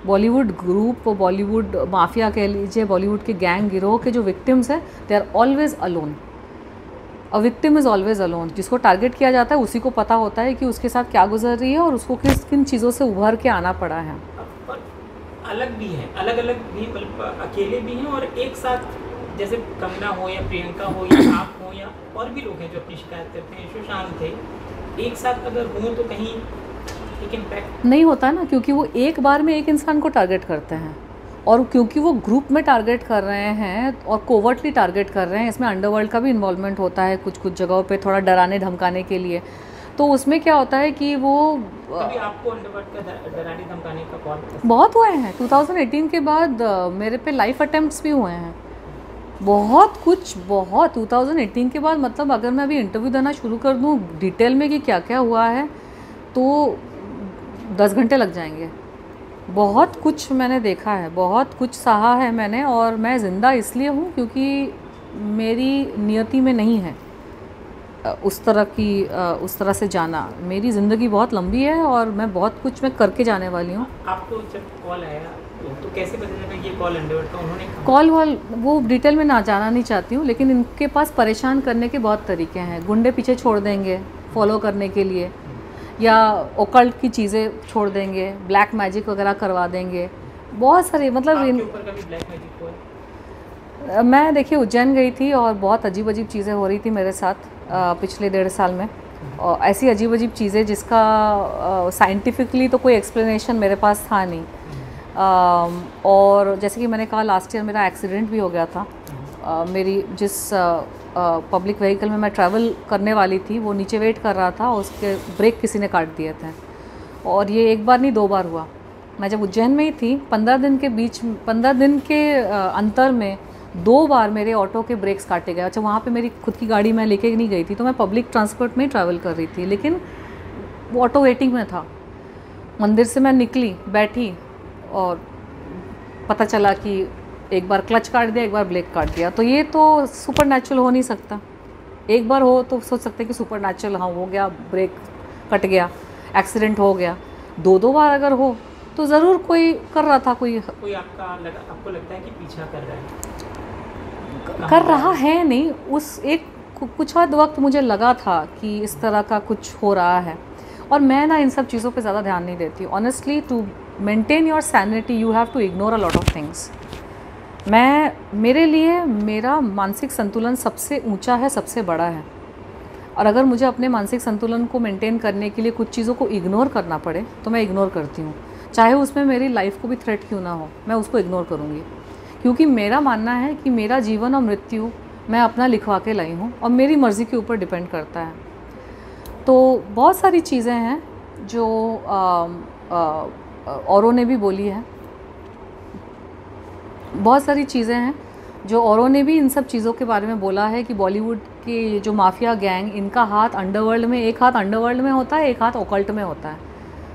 बॉलीवुड ग्रुप, बॉलीवुड माफिया कह लीजिए, बॉलीवुड के गैंग गिरोह के जो विक्टिम्स हैं, they are always alone. A victim is always alone. जिसको टारगेट किया जाता है उसी को पता होता है कि उसके साथ क्या गुजर रही है और उसको किस किन चीज़ों से उभर के आना पड़ा है। पर अलग भी हैं, अलग अलग भी, मतलब अकेले भी हैं और एक साथ, जैसे कंगना हो या प्रियंका हो या आप हो या और भी लोग हैं जो अपनी शिकायत करते हैं, सुशांत थे, एक साथ अगर हों तो कहीं एक इम्पैक्ट नहीं होता ना, क्योंकि वो एक बार में एक इंसान को टारगेट करते हैं और क्योंकि वो ग्रुप में टारगेट कर रहे हैं और कोवर्टली टारगेट कर रहे हैं। इसमें अंडरवर्ल्ड का भी इन्वॉल्वमेंट होता है कुछ कुछ जगहों पे, थोड़ा डराने धमकाने के लिए। तो उसमें क्या होता है कि वो कभी आपको अंडरवर्ल्ड का डराने धमकाने का कॉल बहुत हुए हैं। 2018 के बाद मेरे पे लाइफ अटेम्प्ट्स भी हुए हैं, बहुत कुछ, बहुत 2018 के बाद। मतलब अगर मैं अभी इंटरव्यू देना शुरू कर दूँ डिटेल में कि क्या क्या हुआ है तो 10 घंटे लग जाएंगे। बहुत कुछ मैंने देखा है, बहुत कुछ सहा है मैंने, और मैं ज़िंदा इसलिए हूँ क्योंकि मेरी नियति में नहीं है उस तरह से जाना। मेरी ज़िंदगी बहुत लंबी है और मैं बहुत कुछ मैं करके जाने वाली हूँ। आपको जब कॉल आया तो कैसे पता चला ये कॉल अंडरवर्ल्ड का? उन्होंने कॉल वॉल वो डिटेल में ना जाना नहीं चाहती हूँ, लेकिन इनके पास परेशान करने के बहुत तरीके हैं। गुंडे पीछे छोड़ देंगे फॉलो करने के लिए, या ओकल्ट की चीज़ें छोड़ देंगे, ब्लैक मैजिक वगैरह करवा देंगे, बहुत सारे। मतलब आपके ऊपर कभी ब्लैक मैजिक हुआ? मैं देखिए उज्जैन गई थी और बहुत अजीब अजीब चीज़ें हो रही थी मेरे साथ पिछले 1.5 साल में, और ऐसी अजीब अजीब चीज़ें जिसका साइंटिफिकली तो कोई एक्सप्लेनेशन मेरे पास था नहीं। और जैसे कि मैंने कहा लास्ट ईयर मेरा एक्सीडेंट भी हो गया था। मेरी जिस पब्लिक व्हीकल में मैं ट्रैवल करने वाली थी वो नीचे वेट कर रहा था, उसके ब्रेक किसी ने काट दिए थे, और ये एक बार नहीं 2 बार हुआ। मैं जब उज्जैन में ही थी 15 दिन के अंतर में 2 बार मेरे ऑटो के ब्रेक्स काटे गए। अच्छा, वहाँ पे मेरी खुद की गाड़ी मैं लेके नहीं गई थी, तो मैं पब्लिक ट्रांसपोर्ट में ही ट्रैवल कर रही थी, लेकिन वो ऑटो वेटिंग में था। मंदिर से मैं निकली, बैठी, और पता चला कि एक बार क्लच काट दिया, एक बार ब्रेक काट दिया। तो ये तो सुपर नेचुरल हो नहीं सकता। एक बार हो तो सोच सकते हैं कि सुपर नेचुरल, हाँ हो गया, ब्रेक कट गया, एक्सीडेंट हो गया। 2 बार अगर हो तो ज़रूर कोई कर रहा था, कोई आपको लगता है कि पीछा कर रहा है? कर रहा है नहीं। उस एक कुछ हद वक्त मुझे लगा था कि इस तरह का कुछ हो रहा है, और मैं ना इन सब चीज़ों पे ज़्यादा ध्यान नहीं देती। Honestly, to maintain your sanity you have to ignore a lot of things. मेरे लिए मेरा मानसिक संतुलन सबसे ऊंचा है, सबसे बड़ा है, और अगर मुझे अपने मानसिक संतुलन को मेंटेन करने के लिए कुछ चीज़ों को इग्नोर करना पड़े तो मैं इग्नोर करती हूँ, चाहे उसमें मेरी लाइफ को भी थ्रेट क्यों ना हो, मैं उसको इग्नोर करूँगी। क्योंकि मेरा मानना है कि मेरा जीवन और मृत्यु मैं अपना लिखवा के लाई हूँ और मेरी मर्ज़ी के ऊपर डिपेंड करता है। तो बहुत सारी चीज़ें हैं जो औरों ने भी बोली है, बहुत सारी चीज़ें हैं जो औरों ने भी इन सब चीज़ों के बारे में बोला है कि बॉलीवुड के जो माफिया गैंग, इनका हाथ अंडरवर्ल्ड में, एक हाथ अंडरवर्ल्ड में होता है, एक हाथ ओकल्ट में होता है।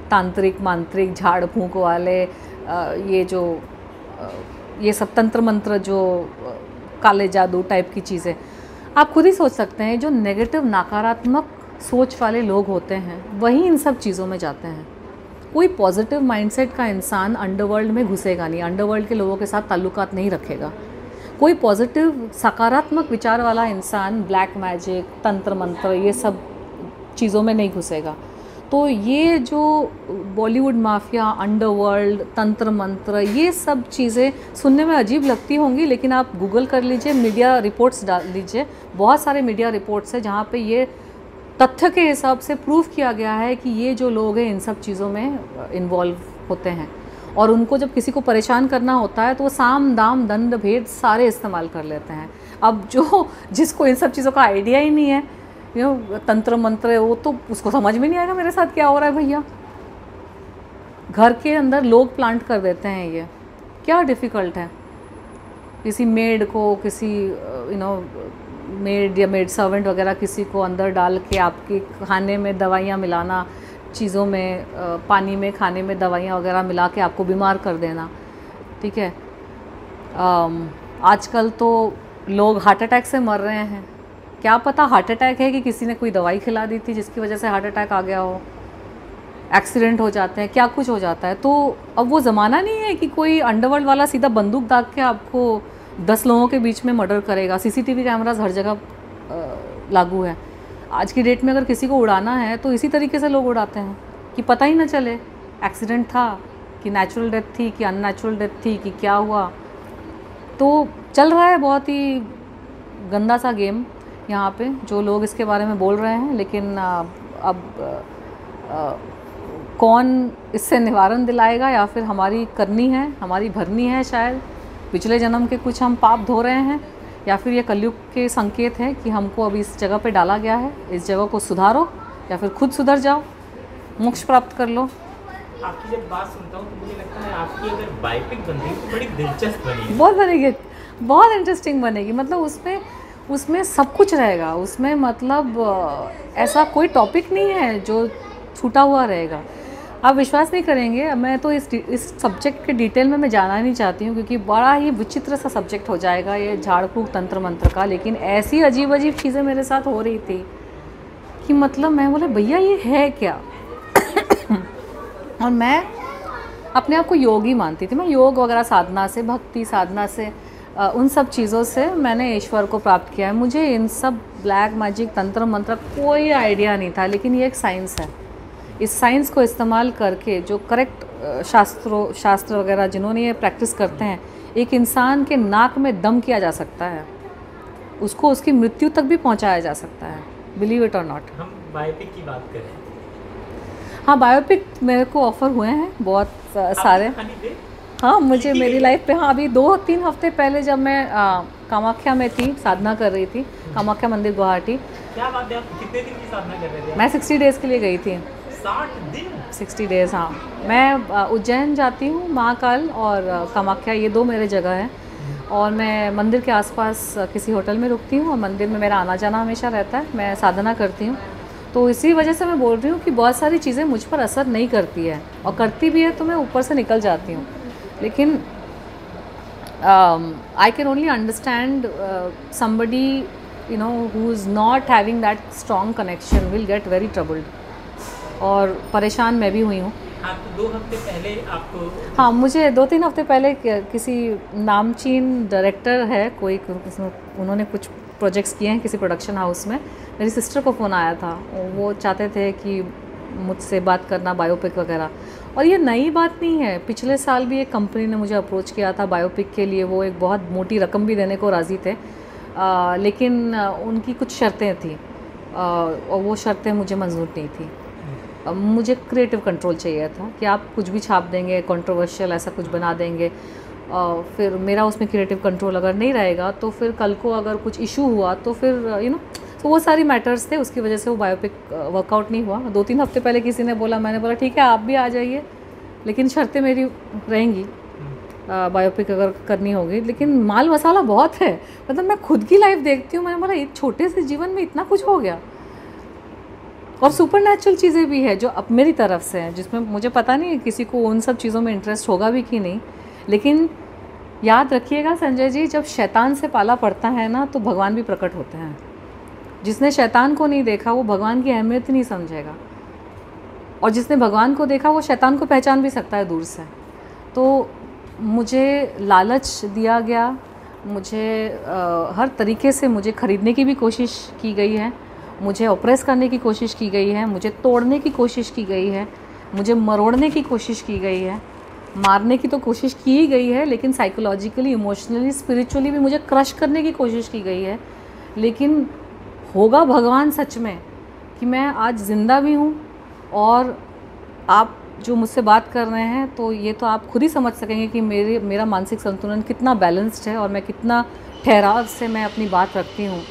तांत्रिक, मांत्रिक, झाड़ फूंक वाले, ये सब तंत्र मंत्र, जो काले जादू टाइप की चीज़ें, आप खुद ही सोच सकते हैं। जो नेगेटिव, नकारात्मक सोच वाले लोग होते हैं वही इन सब चीज़ों में जाते हैं। कोई पॉजिटिव माइंडसेट का इंसान अंडरवर्ल्ड में घुसेगा नहीं, अंडरवर्ल्ड के लोगों के साथ ताल्लुकात नहीं रखेगा। कोई पॉजिटिव, सकारात्मक विचार वाला इंसान ब्लैक मैजिक, तंत्र मंत्र, ये सब चीज़ों में नहीं घुसेगा। तो ये जो बॉलीवुड माफिया, अंडरवर्ल्ड, तंत्र मंत्र, ये सब चीज़ें सुनने में अजीब लगती होंगी, लेकिन आप गूगल कर लीजिए, मीडिया रिपोर्ट्स डाल लीजिए, बहुत सारे मीडिया रिपोर्ट्स हैं जहाँ पे ये तथ्य के हिसाब से प्रूव किया गया है कि ये जो लोग हैं इन सब चीज़ों में इन्वॉल्व होते हैं, और उनको जब किसी को परेशान करना होता है तो वो साम दाम दंड भेद सारे इस्तेमाल कर लेते हैं। अब जिसको इन सब चीज़ों का आइडिया ही नहीं है, तंत्र मंत्र, वो तो उसको समझ में नहीं आएगा मेरे साथ क्या हो रहा है भैया। घर के अंदर लोग प्लांट कर देते हैं, ये क्या डिफ़िकल्ट है। किसी मेड को, किसी मेड या मेड सर्वेंट वगैरह किसी को अंदर डाल के आपके खाने में दवाइयाँ मिलाना, चीज़ों में, पानी में, खाने में दवाइयाँ वगैरह मिला के आपको बीमार कर देना, ठीक है। आजकल तो लोग हार्ट अटैक से मर रहे हैं, क्या पता हार्ट अटैक है कि किसी ने कोई दवाई खिला दी थी जिसकी वजह से हार्ट अटैक आ गया हो। एक्सीडेंट हो जाते हैं, क्या कुछ हो जाता है। तो अब वो ज़माना नहीं है कि कोई अंडरवर्ल्ड वाला सीधा बंदूक दाग के आपको 10 लोगों के बीच में मर्डर करेगा। सीसीटीवी कैमरास हर जगह लागू है। आज की डेट में अगर किसी को उड़ाना है तो इसी तरीके से लोग उड़ाते हैं कि पता ही ना चले एक्सीडेंट था कि नेचुरल डेथ थी कि अननेचुरल डेथ थी कि क्या हुआ। तो चल रहा है बहुत ही गंदा सा गेम यहाँ पे, जो लोग इसके बारे में बोल रहे हैं। लेकिन अब कौन इससे निवारण दिलाएगा, या फिर हमारी करनी है, हमारी भरनी है शायद, पिछले जन्म के कुछ हम पाप धो रहे हैं, या फिर ये कलयुग के संकेत है कि हमको अभी इस जगह पे डाला गया है, इस जगह को सुधारो या फिर खुद सुधर जाओ, मोक्ष प्राप्त कर लो। आपकी जब बात सुनता हूँ तो मुझे लगता है आपकी अगर बायोपिक बन रही तो बड़ी दिलचस्प बनेगी। बहुत बनेगी, बहुत इंटरेस्टिंग बनेगी। मतलब उसमें सब कुछ रहेगा। उसमें मतलब ऐसा कोई टॉपिक नहीं है जो छूटा हुआ रहेगा। आप विश्वास नहीं करेंगे, मैं तो इस सब्जेक्ट के डिटेल में मैं जाना नहीं चाहती हूँ, क्योंकि बड़ा ही विचित्र सा सब्जेक्ट हो जाएगा ये झाड़ फूँक तंत्र मंत्र का। लेकिन ऐसी अजीब अजीब चीज़ें मेरे साथ हो रही थी कि मतलब मैं बोले भैया ये है क्या। और मैं अपने आप को योगी मानती थी। मैं योग वगैरह साधना से, भक्ति साधना से, उन सब चीज़ों से मैंने ईश्वर को प्राप्त किया है। मुझे इन सब ब्लैक मैजिक तंत्र मंत्र कोई आइडिया नहीं था। लेकिन ये एक साइंस है। इस साइंस को इस्तेमाल करके जो करेक्ट शास्त्र वगैरह जिन्होंने ये प्रैक्टिस करते हैं, एक इंसान के नाक में दम किया जा सकता है, उसको उसकी मृत्यु तक भी पहुंचाया जा सकता है, बिलीव इट और नॉट। हम बायोपिक की बात करें, हाँ बायोपिक मेरे को ऑफ़र हुए हैं बहुत सारे। हाँ मुझे मेरी लाइफ पे, हाँ अभी 2-3 हफ्ते पहले जब मैं कामाख्या में थी, साधना कर रही थी, कामाख्या मंदिर गुवाहाटी। क्या बात है, आप कितने दिन की साधना कर रहे थे? मैं 60 डेज़ के लिए गई थी। 60 दिन? 60 डेज़, हाँ। मैं उज्जैन जाती हूँ, महाकाल और कामाख्या, ये 2 मेरे जगह हैं। और मैं मंदिर के आसपास किसी होटल में रुकती हूँ और मंदिर में मेरा आना जाना हमेशा रहता है। मैं साधना करती हूँ, तो इसी वजह से मैं बोल रही हूँ कि बहुत सारी चीज़ें मुझ पर असर नहीं करती है, और करती भी है तो मैं ऊपर से निकल जाती हूँ। लेकिन I can only understand somebody you know who is not having that strong connection will get very troubled, और परेशान मैं भी हुई हूँ। हाँ, तो 2 हफ्ते पहले आपको, हाँ मुझे 2-3 हफ्ते पहले किसी नामचीन डायरेक्टर है कोई, उन्होंने कुछ प्रोजेक्ट्स किए हैं किसी प्रोडक्शन हाउस में, मेरी सिस्टर को फ़ोन आया था। वो चाहते थे कि मुझसे बात करना बायोपिक वगैरह। और ये नई बात नहीं है, पिछले साल भी एक कंपनी ने मुझे अप्रोच किया था बायोपिक के लिए। वो एक बहुत मोटी रकम भी देने को राज़ी थे, लेकिन उनकी कुछ शर्तें थी, और वो शर्तें मुझे मंजूर नहीं थी। मुझे क्रिएटिव कंट्रोल चाहिए था कि आप कुछ भी छाप देंगे, कंट्रोवर्शियल ऐसा कुछ बना देंगे, फिर मेरा उसमें क्रिएटिव कंट्रोल अगर नहीं रहेगा तो फिर कल को अगर कुछ इशू हुआ तो फिर तो वो सारी मैटर्स थे। उसकी वजह से वो बायोपिक वर्कआउट नहीं हुआ। 2-3 हफ्ते पहले किसी ने बोला, मैंने बोला ठीक है आप भी आ जाइए, लेकिन शर्तें मेरी रहेंगी बायोपिक अगर करनी होगी। लेकिन माल मसाला बहुत है, मतलब मैं खुद की लाइफ देखती हूँ, मैंने बोला एक छोटे से जीवन में इतना कुछ हो गया। और सुपर नेचुरल चीज़ें भी है जो अब मेरी तरफ से हैं, जिसमें मुझे पता नहीं किसी को उन सब चीज़ों में इंटरेस्ट होगा भी कि नहीं। लेकिन याद रखिएगा संजय जी, जब शैतान से पाला पड़ता है ना तो भगवान भी प्रकट होते हैं। जिसने शैतान को नहीं देखा वो भगवान की अहमियत नहीं समझेगा, और जिसने भगवान को देखा वो शैतान को पहचान भी सकता है दूर से। तो मुझे लालच दिया गया, मुझे हर तरीके से मुझे ख़रीदने की भी कोशिश की गई है, मुझे ऑप्रेस करने की कोशिश की गई है, मुझे तोड़ने की कोशिश की गई है, मुझे मरोड़ने की कोशिश की गई है, मारने की तो कोशिश की ही गई है, लेकिन साइकोलॉजिकली, इमोशनली, स्पिरिचुअली भी मुझे क्रश करने की कोशिश की गई है। लेकिन होगा भगवान सच में कि मैं आज ज़िंदा भी हूँ, और आप जो मुझसे बात कर रहे हैं तो ये तो आप खुद ही समझ सकेंगे कि मेरा मानसिक संतुलन कितना बैलेंस्ड है और मैं कितना ठहराव से मैं अपनी बात रखती हूँ।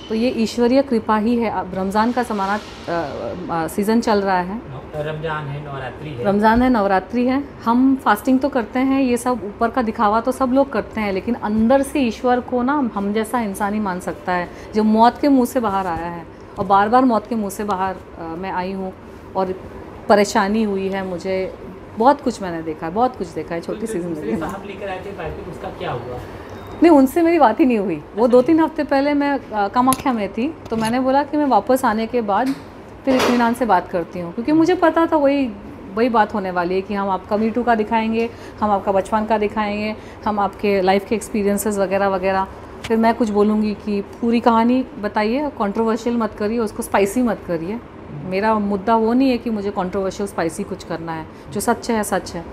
तो ये ईश्वरीय कृपा ही है। अब रमज़ान का समाना सीज़न चल रहा है, रमज़ान है, नवरात्रि है, रमज़ान है, नवरात्रि है। हम फास्टिंग तो करते हैं, ये सब ऊपर का दिखावा तो सब लोग करते हैं, लेकिन अंदर से ईश्वर को ना हम जैसा इंसान ही मान सकता है, जो मौत के मुंह से बाहर आया है। और बार बार मौत के मुंह से बाहर मैं आई हूँ, और परेशानी हुई है मुझे, बहुत कुछ मैंने देखा है, बहुत कुछ देखा है छोटी सी ज़िंदगी में। साहब लेकर आए थे बायोपिक, उसका क्या हुआ? नहीं, उनसे मेरी बात ही नहीं हुई। वो 2-3 हफ्ते पहले मैं कामाख्या में थी, तो मैंने बोला कि मैं वापस आने के बाद फिर इत्मीनान से बात करती हूँ, क्योंकि मुझे पता था वही बात होने वाली है कि हम आपका मीटू का दिखाएंगे, हम आपका बचपन का दिखाएंगे, हम आपके लाइफ के एक्सपीरियंसेस वगैरह वगैरह। फिर मैं कुछ बोलूँगी कि पूरी कहानी बताइए, कंट्रोवर्शियल मत करिए, उसको स्पाइसी मत करिए। मेरा मुद्दा वो नहीं है कि मुझे कंट्रोवर्शियल स्पाइसी कुछ करना है, जो सच है सच है।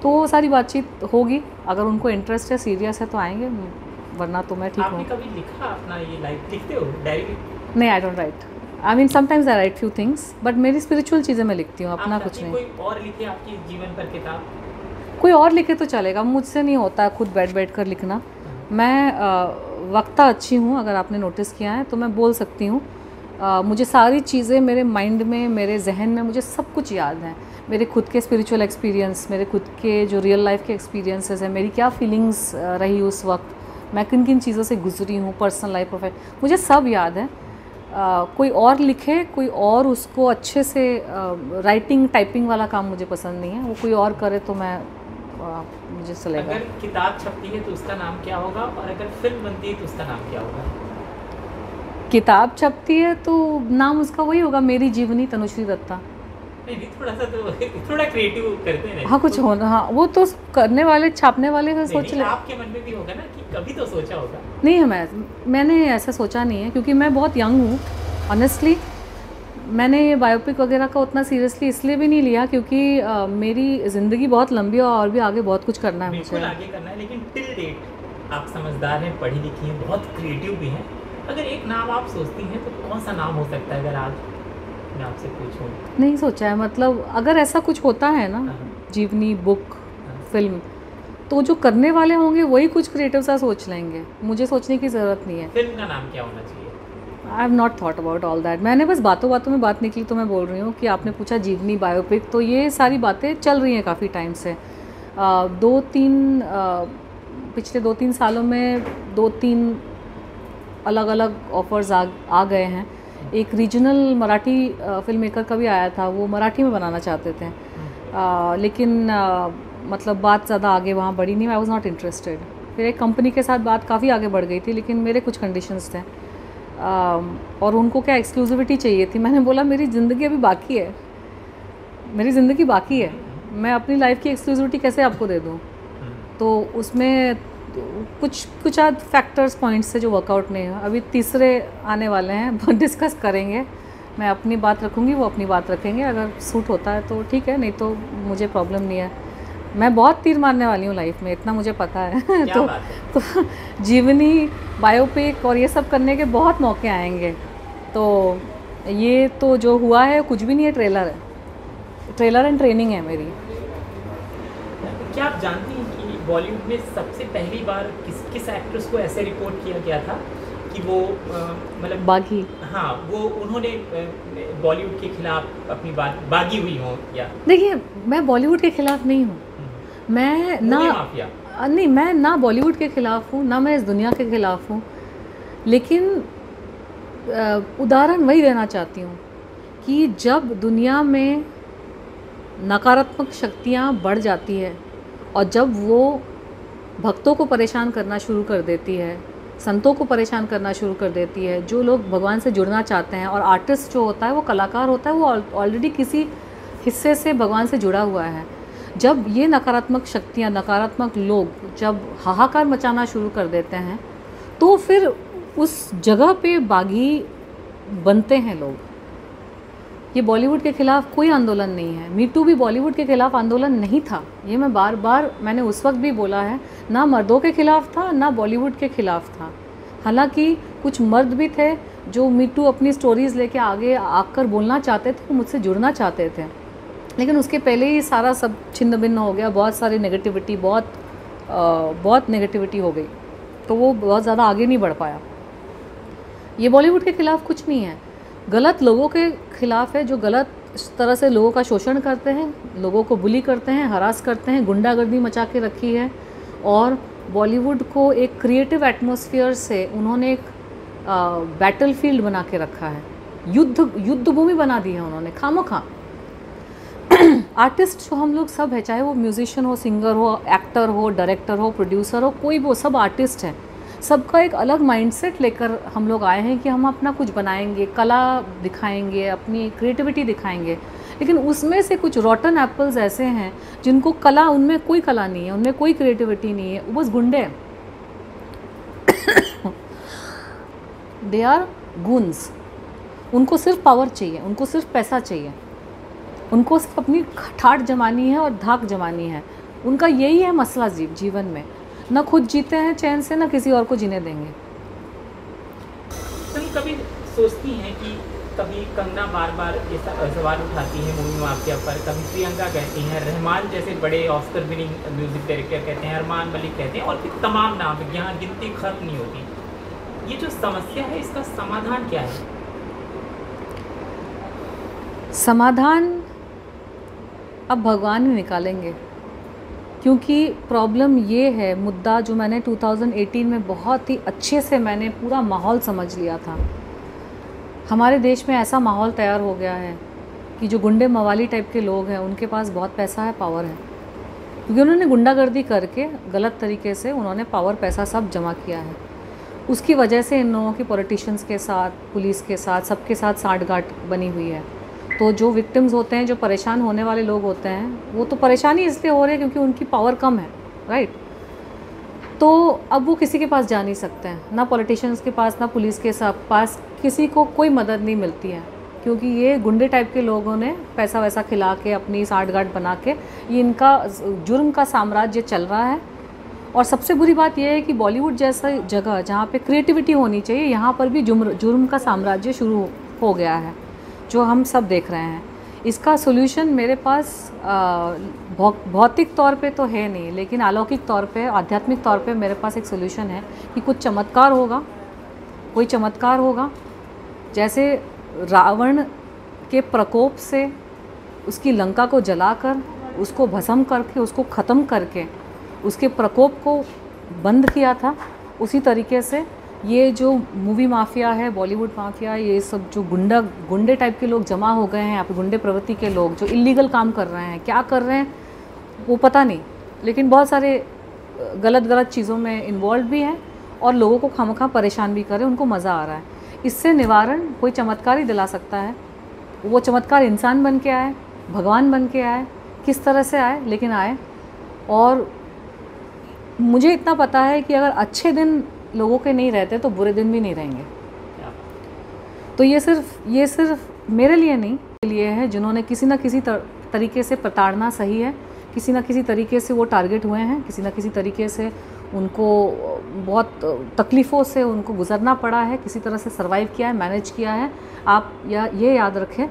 तो वो सारी बातचीत होगी, अगर उनको इंटरेस्ट है, सीरियस है तो आएंगे, वरना तो मैं ठीक हूँ। आपने कभी लिखा अपना ये लाइफ लिखते हो डायरी? नहीं, I don't write. I mean sometimes I right few things, but मेरी स्पिरिचुअल चीज़ें मैं लिखती हूँ, अपना कुछ नहीं। कोई और लिखे आपके जीवन पर किताब? कोई और लिखे तो चलेगा, मुझसे नहीं होता खुद बैठ कर लिखना। मैं वक्ता अच्छी हूँ, अगर आपने नोटिस किया है तो मैं बोल सकती हूँ। मुझे सारी चीज़ें मेरे माइंड में, मेरे जहन में, मुझे सब कुछ याद है। मेरे खुद के स्पिरिचुअल एक्सपीरियंस, मेरे खुद के जो रियल लाइफ के एक्सपीरियंसेस हैं, मेरी क्या फीलिंग्स रही उस वक्त, मैं किन किन चीज़ों से गुजरी हूँ, पर्सनल लाइफ, प्रोफेशनल, मुझे सब याद है। कोई और लिखे, कोई और उसको अच्छे से राइटिंग टाइपिंग वाला काम मुझे पसंद नहीं है, वो कोई और करे तो मैं मुझे चलेगा। अगर किताब छपती है तो उसका नाम क्या होगा, और अगर फिल्म बनती है तो उसका नाम क्या होगा? किताब छपती है तो नाम उसका वही होगा, मेरी जीवनी तनुश्री दत्ता। नहीं, थोड़ा सा तो थोड़ा क्रिएटिव करते हैं। हाँ, कुछ होना, हाँ वो तो करने वाले, छापने वाले फिर सोच ले। आपके मन में भी होगा ना कि कभी तो सोचा होगा? नहीं है, मैंने ऐसा सोचा नहीं है, क्योंकि मैं बहुत यंग हूँ ऑनेस्टली। मैंने बायोपिक वगैरह का उतना सीरियसली इसलिए भी नहीं लिया क्योंकि मेरी ज़िंदगी बहुत लंबी है और भी आगे बहुत कुछ करना है मुझे। बिल्कुल आगे करना है, लेकिन टिल डेट आप समझदार हैं, पढ़ी लिखी हैं, बहुत क्रिएटिव भी हैं। अगर एक नाम आप सोचती हैं तो कौन सा नाम हो सकता है, अगर आज मैं आपसे पूछूं? नहीं सोचा है, मतलब अगर ऐसा कुछ होता है ना, जीवनी, बुक, फिल्म, तो जो करने वाले होंगे वही कुछ क्रिएटिव सा सोच लेंगे, मुझे सोचने की ज़रूरत नहीं है। फिल्म का नाम क्या होना चाहिए? I have not thought about all that. मैंने बस बातों बातों में बात निकली तो मैं बोल रही हूँ कि आपने पूछा जीवनी, बायोपिक, तो ये सारी बातें चल रही हैं काफ़ी टाइम से। पिछले 2-3 सालों में 2-3 अलग अलग ऑफर्स आ गए हैं। एक रीजनल मराठी फिल्म मेकर का भी आया था, वो मराठी में बनाना चाहते थे, लेकिन मतलब बात ज़्यादा आगे वहाँ बढ़ी नहीं, आई वॉज नॉट इंटरेस्टेड। फिर एक कंपनी के साथ बात काफ़ी आगे बढ़ गई थी, लेकिन मेरे कुछ कंडीशंस थे और उनको क्या एक्सक्लूसिविटी चाहिए थी। मैंने बोला मेरी ज़िंदगी अभी बाकी है, मेरी ज़िंदगी बाकी है, मैं अपनी लाइफ की एक्सक्लूसिविटी कैसे आपको दे दूँ? तो उसमें कुछ आध फैक्टर्स, पॉइंट्स से जो वर्कआउट नहीं है। अभी तीसरे आने वाले हैं, डिस्कस करेंगे, मैं अपनी बात रखूँगी, वो अपनी बात रखेंगे, अगर सूट होता है तो ठीक है, नहीं तो मुझे प्रॉब्लम नहीं है। मैं बहुत तीर मारने वाली हूँ लाइफ में, इतना मुझे पता है। तो जीवनी, बायोपिक और ये सब करने के बहुत मौके आएंगे। तो ये तो जो हुआ है कुछ भी नहीं है, ट्रेलर है, ट्रेलर एंड ट्रेनिंग है मेरी। क्या आप जानती हैं कि बॉलीवुड में सबसे पहली बार किस एक्ट्रेस को ऐसे रिपोर्ट किया गया था कि वो मतलब बागी, हाँ, वो उन्होंने बॉलीवुड के खिलाफ अपनी बात बागी हुई हो? या देखिए, मैं बॉलीवुड के खिलाफ नहीं हूँ, मैं नहीं, मैं ना बॉलीवुड के खिलाफ हूँ, ना मैं इस दुनिया के खिलाफ हूँ, लेकिन उदाहरण वही देना चाहती हूँ कि जब दुनिया में नकारात्मक शक्तियाँ बढ़ जाती है और जब वो भक्तों को परेशान करना शुरू कर देती है, संतों को परेशान करना शुरू कर देती है, जो लोग भगवान से जुड़ना चाहते हैं, और आर्टिस्ट जो होता है, वो कलाकार होता है, वो ऑलरेडी किसी हिस्से से भगवान से जुड़ा हुआ है, जब ये नकारात्मक शक्तियाँ, नकारात्मक लोग जब हाहाकार मचाना शुरू कर देते हैं, तो फिर उस जगह पे बागी बनते हैं लोग। ये बॉलीवुड के ख़िलाफ़ कोई आंदोलन नहीं है, मी टू भी बॉलीवुड के ख़िलाफ़ आंदोलन नहीं था, ये मैं बार बार मैंने उस वक्त भी बोला है, ना मर्दों के ख़िलाफ़ था, ना बॉलीवुड के ख़िलाफ़ था। हालांकि कुछ मर्द भी थे जो मी टू अपनी स्टोरीज़ लेके आगे आकर बोलना चाहते थे, मुझसे जुड़ना चाहते थे, लेकिन उसके पहले ही सारा सब छिन्न भिन्न हो गया, बहुत सारी नेगेटिविटी, बहुत नेगेटिविटी हो गई, तो वो बहुत ज़्यादा आगे नहीं बढ़ पाया। ये बॉलीवुड के ख़िलाफ़ कुछ नहीं है, गलत लोगों के ख़िलाफ़ है जो गलत तरह से लोगों का शोषण करते हैं, लोगों को बुली करते हैं, हरास करते हैं, गुंडागर्दी मचा के रखी है, और बॉलीवुड को एक क्रिएटिव एटमॉस्फेयर से उन्होंने एक बैटलफील्ड बना के रखा है, युद्ध भूमि बना दी है उन्होंने खामोखा। आर्टिस्ट जो हम लोग सब है, चाहे वो म्यूजिशियन हो, सिंगर हो, एक्टर हो, डायरेक्टर हो, प्रोड्यूसर हो, कोई वो सब आर्टिस्ट हैं, सबका एक अलग माइंडसेट लेकर हम लोग आए हैं कि हम अपना कुछ बनाएंगे, कला दिखाएंगे, अपनी क्रिएटिविटी दिखाएंगे, लेकिन उसमें से कुछ रॉटन एप्पल्स ऐसे हैं जिनको कला, उनमें कोई कला नहीं है, उनमें कोई क्रिएटिविटी नहीं है, वो बस गुंडे हैं। They are goons. उनको सिर्फ पावर चाहिए, उनको सिर्फ पैसा चाहिए, उनको सिर्फ अपनी ठाठ जमानी है और धाक जमानी है। उनका यही है मसला जीवन में, ना खुद जीते हैं चैन से, ना किसी और को जीने देंगे। तुम कभी सोचती हैं कि कभी कंगना बार बार ये सवाल उठाती है मूवी माफिया पर, कभी प्रियंका कहती हैं, रहमान जैसे बड़े ऑस्कर विनिंग म्यूजिक डायरेक्टर कहते हैं, अरमान मलिक कहते हैं, और फिर तमाम नाम यहाँ गिनती खत्म नहीं होती। ये जो समस्या है इसका समाधान क्या है? समाधान अब भगवान ही निकालेंगे, क्योंकि प्रॉब्लम ये है, मुद्दा जो मैंने 2018 में बहुत ही अच्छे से मैंने पूरा माहौल समझ लिया था। हमारे देश में ऐसा माहौल तैयार हो गया है कि जो गुंडे मवाली टाइप के लोग हैं उनके पास बहुत पैसा है, पावर है, क्योंकि उन्होंने गुंडागर्दी करके गलत तरीके से उन्होंने पावर पैसा सब जमा किया है। उसकी वजह से इन लोगों की पॉलिटिशियंस के साथ, पुलिस के साथ, सबके साथ साठगांठ बनी हुई है। तो जो विक्टिम्स होते हैं, जो परेशान होने वाले लोग होते हैं, वो तो परेशानी इसलिए हो रही है क्योंकि उनकी पावर कम है, राइट। तो अब वो किसी के पास जा नहीं सकते हैं, ना पॉलिटिशियंस के पास, ना पुलिस के पास, किसी को कोई मदद नहीं मिलती है, क्योंकि ये गुंडे टाइप के लोगों ने पैसा वैसा खिला के, अपनी साठगांठ बना के, ये इनका जुर्म का साम्राज्य चल रहा है। और सबसे बुरी बात यह है कि बॉलीवुड जैसा जगह जहाँ पे क्रिएटिविटी होनी चाहिए, यहाँ पर भी जुर्म का साम्राज्य शुरू हो गया है, जो हम सब देख रहे हैं। इसका सोल्यूशन मेरे पास भौतिक तौर पे तो है नहीं, लेकिन अलौकिक तौर पे, आध्यात्मिक तौर पे मेरे पास एक सोल्यूशन है कि कुछ चमत्कार होगा, कोई चमत्कार होगा। जैसे रावण के प्रकोप से उसकी लंका को जलाकर, उसको भस्म करके, उसको ख़त्म करके उसके प्रकोप को बंद किया था, उसी तरीके से ये जो मूवी माफिया है, बॉलीवुड माफिया, ये सब जो गुंडे टाइप के लोग जमा हो गए हैं यहाँ पे, गुंडे प्रवृत्ति के लोग जो इलीगल काम कर रहे हैं, क्या कर रहे हैं वो पता नहीं, लेकिन बहुत सारे गलत चीज़ों में इन्वॉल्व भी हैं और लोगों को खामखा परेशान भी कर रहे हैं, उनको मज़ा आ रहा है। इससे निवारण कोई चमत्कार ही दिला सकता है। वो चमत्कार इंसान बन के आए, भगवान बन के आए, किस तरह से आए, लेकिन आए। और मुझे इतना पता है कि अगर अच्छे दिन लोगों के नहीं रहते तो बुरे दिन भी नहीं रहेंगे। तो ये सिर्फ मेरे लिए नहीं, के लिए है जिन्होंने किसी न किसी तरीके से प्रताड़ना सही है, किसी न किसी तरीके से वो टारगेट हुए हैं, किसी न किसी तरीके से उनको बहुत तकलीफ़ों से उनको गुजरना पड़ा है, किसी तरह से सर्वाइव किया है, मैनेज किया है। आप ये याद रखें,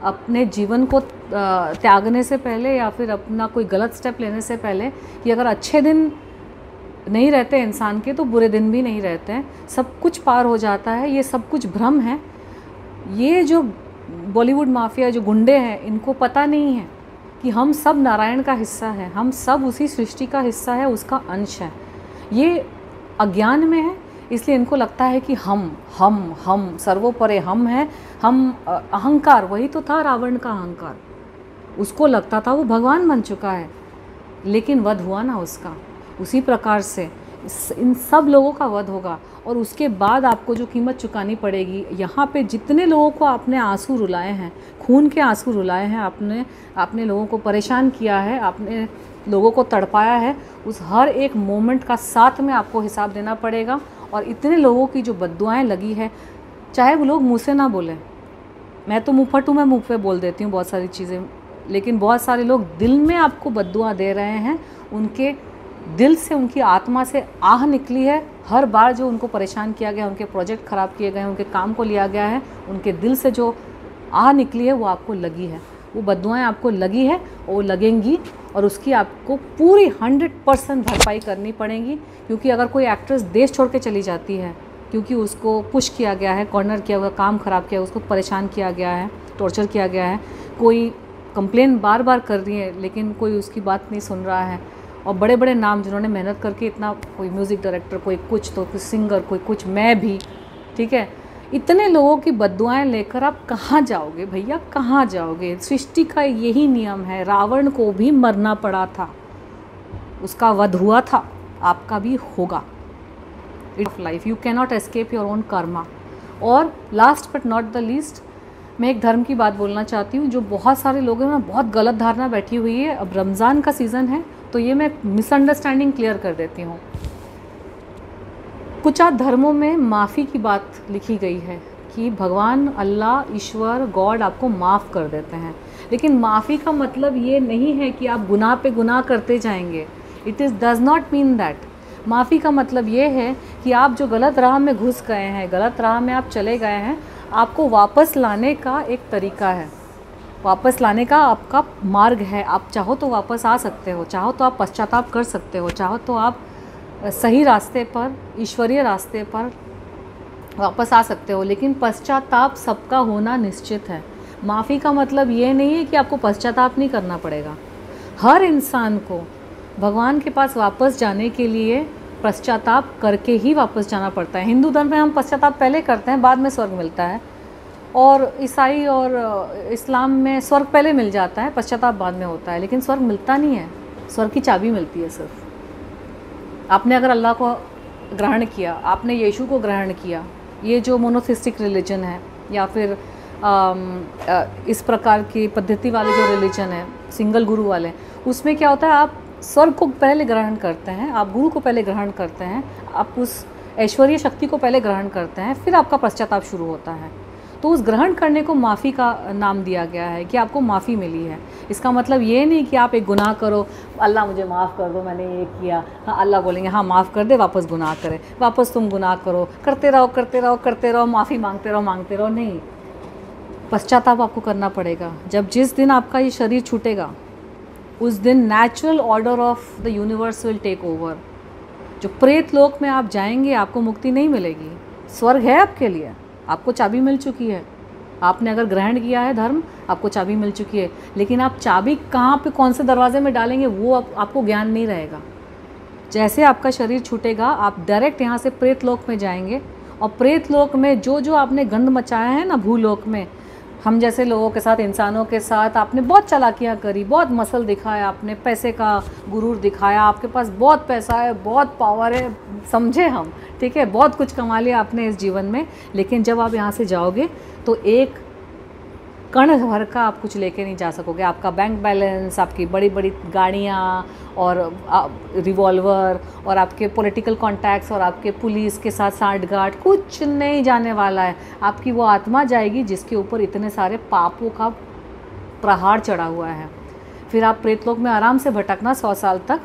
अपने जीवन को त्यागने से पहले या फिर अपना कोई गलत स्टेप लेने से पहले, कि अगर अच्छे दिन नहीं रहते इंसान के तो बुरे दिन भी नहीं रहते हैं, सब कुछ पार हो जाता है। ये सब कुछ भ्रम है। ये जो बॉलीवुड माफिया, जो गुंडे हैं, इनको पता नहीं है कि हम सब नारायण का हिस्सा है, हम सब उसी सृष्टि का हिस्सा है, उसका अंश है। ये अज्ञान में है, इसलिए इनको लगता है कि हम सर्वोपरि हम हैं, हम अहंकार, वही तो था रावण का अहंकार। उसको लगता था वो भगवान बन चुका है, लेकिन वध हुआ ना उसका। उसी प्रकार से इन सब लोगों का वध होगा और उसके बाद आपको जो कीमत चुकानी पड़ेगी। यहाँ पे जितने लोगों को आपने आंसू रुलाए हैं, खून के आंसू रुलाए हैं, आपने लोगों को परेशान किया है, आपने लोगों को तड़पाया है, उस हर एक मोमेंट का साथ में आपको हिसाब देना पड़ेगा। और इतने लोगों की जो बद्दुआएं लगी है, चाहे वो लोग मुँह से ना बोलें, मैं तो मुँह फट हूँ, मैं मुँह पे बोल देती हूँ बहुत सारी चीज़ें, लेकिन बहुत सारे लोग दिल में आपको बद्दुआ दे रहे हैं। उनके दिल से, उनकी आत्मा से आह निकली है। हर बार जो उनको परेशान किया गया, उनके प्रोजेक्ट ख़राब किए गए, उनके काम को लिया गया है, उनके दिल से जो आह निकली है वो आपको लगी है, वो बद्दुआएं आपको लगी है और वो लगेंगी, और उसकी आपको पूरी 100% भरपाई करनी पड़ेगी। क्योंकि अगर कोई एक्ट्रेस देश छोड़ के चली जाती है क्योंकि उसको पुश किया गया है, कॉर्नर किया हुआ, काम ख़राब किया, उसको परेशान किया गया है, टॉर्चर किया गया है, कोई कंप्लेन बार बार कर रही है लेकिन कोई उसकी बात नहीं सुन रहा है, और बड़े बड़े नाम जिन्होंने मेहनत करके इतना, कोई म्यूज़िक डायरेक्टर, कोई कुछ, तो कोई सिंगर, कोई कुछ, मैं भी, ठीक है, इतने लोगों की बद्दुआएं लेकर आप कहाँ जाओगे भैया, कहाँ जाओगे? सृष्टि का यही नियम है। रावण को भी मरना पड़ा था, उसका वध हुआ था, आपका भी होगा। It's life, you cannot escape your own karma. और last but not the least, मैं एक धर्म की बात बोलना चाहती हूँ, जो बहुत सारे लोगों में बहुत गलत धारणा बैठी हुई है। अब रमज़ान का सीज़न है तो ये मैं मिसअंडरस्टैंडिंग क्लियर कर देती हूँ। कुछ धर्मों में माफ़ी की बात लिखी गई है कि भगवान अल्लाह ईश्वर गॉड आपको माफ़ कर देते हैं, लेकिन माफ़ी का मतलब ये नहीं है कि आप गुनाह पे गुनाह करते जाएंगे। It is does not mean that. माफ़ी का मतलब ये है कि आप जो गलत राह में घुस गए हैं, गलत राह में आप चले गए हैं, आपको वापस लाने का एक तरीका है, वापस लाने का आपका मार्ग है। आप चाहो तो वापस आ सकते हो, चाहो तो आप पश्चाताप कर सकते हो, चाहो तो आप सही रास्ते पर, ईश्वरीय रास्ते पर वापस आ सकते हो, लेकिन पश्चाताप सबका होना निश्चित है। माफ़ी का मतलब ये नहीं है कि आपको पश्चाताप नहीं करना पड़ेगा। हर इंसान को भगवान के पास वापस जाने के लिए पश्चाताप करके ही वापस जाना पड़ता है। हिंदू धर्म में हम पश्चाताप पहले करते हैं, बाद में स्वर्ग मिलता है, और ईसाई और इस्लाम में स्वर्ग पहले मिल जाता है, पश्चाताप बाद में होता है, लेकिन स्वर्ग मिलता नहीं है। स्वर्ग की चाबी मिलती है सिर्फ आपने अगर अल्लाह को ग्रहण किया, आपने यीशु को ग्रहण किया। ये जो मोनोथिस्टिक रिलीजन है या फिर इस प्रकार की पद्धति वाले जो रिलीजन है, सिंगल गुरु वाले, उसमें क्या होता है, आप स्वर्ग को पहले ग्रहण करते हैं, आप गुरु को पहले ग्रहण करते हैं, आप उस ऐश्वर्य शक्ति को पहले ग्रहण करते हैं, फिर आपका पश्चाताप शुरू होता है। तो उस ग्रहण करने को माफ़ी का नाम दिया गया है कि आपको माफ़ी मिली है। इसका मतलब ये नहीं कि आप एक गुनाह करो, अल्लाह मुझे माफ़ कर दो, मैंने ये किया, हाँ अल्लाह बोलेंगे हाँ माफ़ कर दे, वापस गुनाह करें, वापस तुम गुनाह करो, करते रहो करते रहो करते रहो, माफ़ी मांगते रहो। नहीं, पश्चाताप आपको करना पड़ेगा। जिस दिन आपका ये शरीर छूटेगा, उस दिन natural order of the universe will take over. जो प्रेत लोक में आप जाएंगे, आपको मुक्ति नहीं मिलेगी। स्वर्ग है आपके लिए, आपको चाबी मिल चुकी है। आपने अगर ग्रहण किया है धर्म, आपको चाबी मिल चुकी है, लेकिन आप चाबी कहाँ पे, कौन से दरवाजे में डालेंगे, वो आपको ज्ञान नहीं रहेगा। जैसे आपका शरीर छूटेगा, आप डायरेक्ट यहाँ से प्रेत लोक में जाएंगे, और प्रेत लोक में जो आपने गंद मचाया है ना, भूलोक में हम जैसे लोगों के साथ, इंसानों के साथ आपने बहुत चालाकियाँ करी, बहुत मसल दिखाया, आपने पैसे का गुरूर दिखाया, आपके पास बहुत पैसा है, बहुत पावर है, समझे हम, ठीक है, बहुत कुछ कमा लिया आपने इस जीवन में, लेकिन जब आप यहाँ से जाओगे तो एक कण भर का आप कुछ लेके नहीं जा सकोगे। आपका बैंक बैलेंस, आपकी बड़ी बड़ी गाड़ियाँ और रिवॉल्वर और आपके पॉलिटिकल कॉन्टैक्ट्स और आपके पुलिस के साथ सांठगांठ कुछ नहीं जाने वाला है। आपकी वो आत्मा जाएगी जिसके ऊपर इतने सारे पापों का प्रहार चढ़ा हुआ है। फिर आप प्रेतलोक में आराम से भटकना 100 साल तक।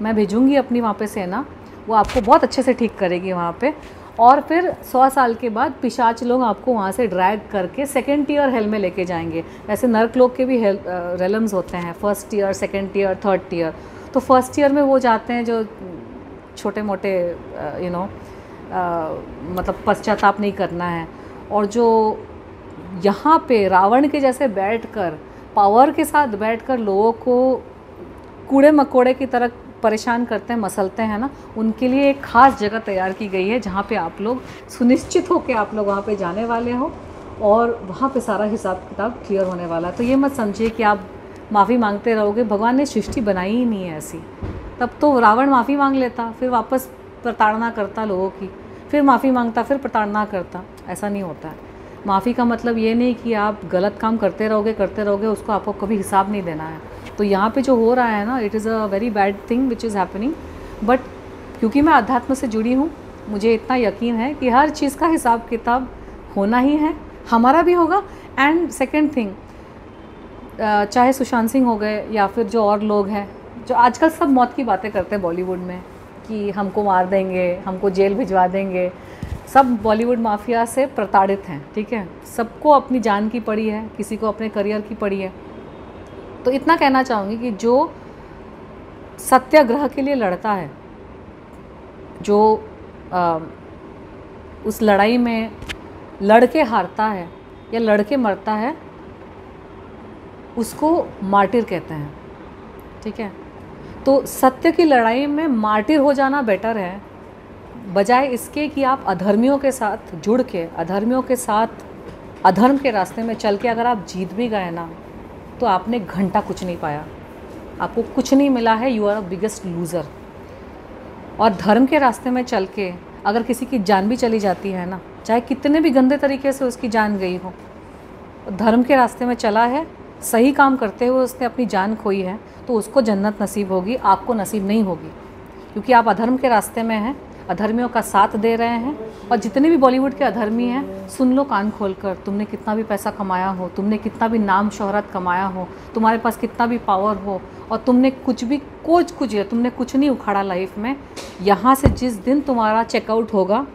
मैं भेजूँगी अपनी वहाँ पे सेना, वो आपको बहुत अच्छे से ठीक करेगी वहाँ पे। और फिर 100 साल के बाद पिशाच लोग आपको वहाँ से ड्रैग करके सेकेंड टियर हेल में लेके जाएंगे। वैसे नर्क लोग के भी रेलम्स होते हैं, first tier, second tier, third tier. तो फर्स्ट ईयर में वो जाते हैं जो छोटे मोटे मतलब पश्चाताप नहीं करना है, और जो यहाँ पे रावण के जैसे बैठकर, पावर के साथ बैठकर लोगों को कूड़े मकोड़े की तरह परेशान करते हैं, मसलते हैं ना, उनके लिए एक ख़ास जगह तैयार की गई है जहाँ पे आप लोग सुनिश्चित हो कि आप लोग वहाँ पे जाने वाले हो, और वहाँ पे सारा हिसाब किताब क्लियर होने वाला है। तो ये मत समझिए कि आप माफ़ी मांगते रहोगे, भगवान ने सृष्टि बनाई ही नहीं है ऐसी। तब तो रावण माफ़ी मांग लेता, फिर वापस प्रताड़ना करता लोगों की, फिर माफ़ी मांगता, फिर प्रताड़ना करता। ऐसा नहीं होता है। माफ़ी का मतलब ये नहीं कि आप गलत काम करते रहोगे, उसको आपको कभी हिसाब नहीं देना है। तो यहाँ पे जो हो रहा है ना, it is a very bad thing which is happening, but क्योंकि मैं अध्यात्म से जुड़ी हूँ, मुझे इतना यकीन है कि हर चीज़ का हिसाब किताब होना ही है, हमारा भी होगा। एंड सेकेंड थिंग, चाहे सुशांत सिंह हो गए या फिर जो और लोग हैं जो आजकल सब मौत की बातें करते हैं बॉलीवुड में कि हमको मार देंगे, हमको जेल भिजवा देंगे, सब बॉलीवुड माफिया से प्रताड़ित हैं, ठीक है। सबको अपनी जान की पड़ी है, किसी को अपने करियर की पड़ी है। तो इतना कहना चाहूँगी कि जो सत्याग्रह के लिए लड़ता है, जो उस लड़ाई में लड़के हारता है या लड़के मरता है, उसको मार्टिर कहते हैं, ठीक है। तो सत्य की लड़ाई में मार्टिर हो जाना बेटर है, बजाय इसके कि आप अधर्मियों के साथ जुड़ के, अधर्मियों के साथ अधर्म के रास्ते में चल के अगर आप जीत भी गए ना, तो आपने घंटा कुछ नहीं पाया, आपको कुछ नहीं मिला है, यू आर बिगेस्ट लूज़र। और धर्म के रास्ते में चल के अगर किसी की जान भी चली जाती है ना, चाहे कितने भी गंदे तरीके से उसकी जान गई हो, धर्म के रास्ते में चला है, सही काम करते हुए उसने अपनी जान खोई है, तो उसको जन्नत नसीब होगी, आपको नसीब नहीं होगी, क्योंकि आप अधर्म के रास्ते में हैं, अधर्मियों का साथ दे रहे हैं। और जितने भी बॉलीवुड के अधर्मी हैं, सुन लो कान खोलकर, तुमने कितना भी पैसा कमाया हो, तुमने कितना भी नाम शोहरत कमाया हो, तुम्हारे पास कितना भी पावर हो, और तुमने कुछ है, तुमने कुछ नहीं उखाड़ा लाइफ में। यहाँ से जिस दिन तुम्हारा चेकआउट होगा,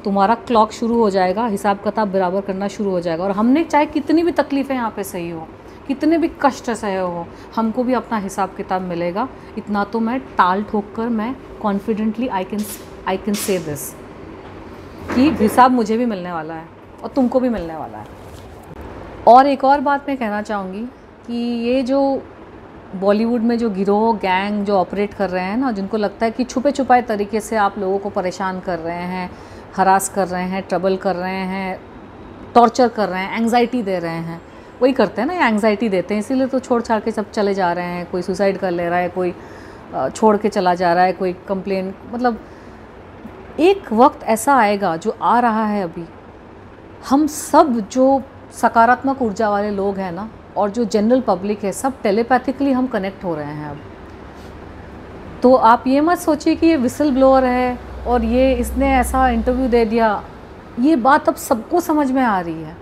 तुम्हारा क्लॉक शुरू हो जाएगा, हिसाब किताब बराबर करना शुरू हो जाएगा। और हमने चाहे कितनी भी तकलीफ़ें यहाँ पे सही हो, कितने भी कष्ट सहे हो, हमको भी अपना हिसाब किताब मिलेगा। इतना तो मैं टाल ठोक कर मैं confidently I can say this कि हिसाब मुझे भी मिलने वाला है और तुमको भी मिलने वाला है। और एक और बात मैं कहना चाहूँगी कि ये जो बॉलीवुड में जो गिरोह गैंग जो ऑपरेट कर रहे हैं ना, जिनको लगता है कि छुपे छुपाए तरीके से आप लोगों को परेशान कर रहे हैं, हरास कर रहे हैं, ट्रबल कर रहे हैं, टॉर्चर कर रहे हैं, एंग्जाइटी दे रहे हैं, वही करते हैं ना, एंग्जाइटी देते हैं, इसीलिए तो छोड़ छाड़ के सब चले जा रहे हैं। कोई सुसाइड कर ले रहा है, कोई छोड़ के चला जा रहा है, कोई कंप्लेन। मतलब एक वक्त ऐसा आएगा जो आ रहा है अभी, हम सब जो सकारात्मक ऊर्जा वाले लोग हैं ना, और जो जनरल पब्लिक है, सब टेलीपैथिकली हम कनेक्ट हो रहे हैं अब। तो आप ये मत सोचिए कि ये विसल ब्लोअर है और ये इसने ऐसा इंटरव्यू दे दिया। ये बात अब सबको समझ में आ रही है,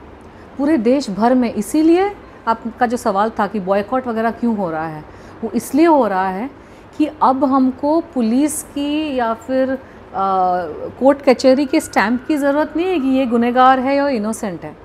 पूरे देश भर में। इसीलिए आपका जो सवाल था कि बॉयकॉट वगैरह क्यों हो रहा है, वो इसलिए हो रहा है कि अब हमको पुलिस की या फिर कोर्ट कचहरी के स्टैंप की ज़रूरत नहीं है कि ये गुनहगार है या इनोसेंट है।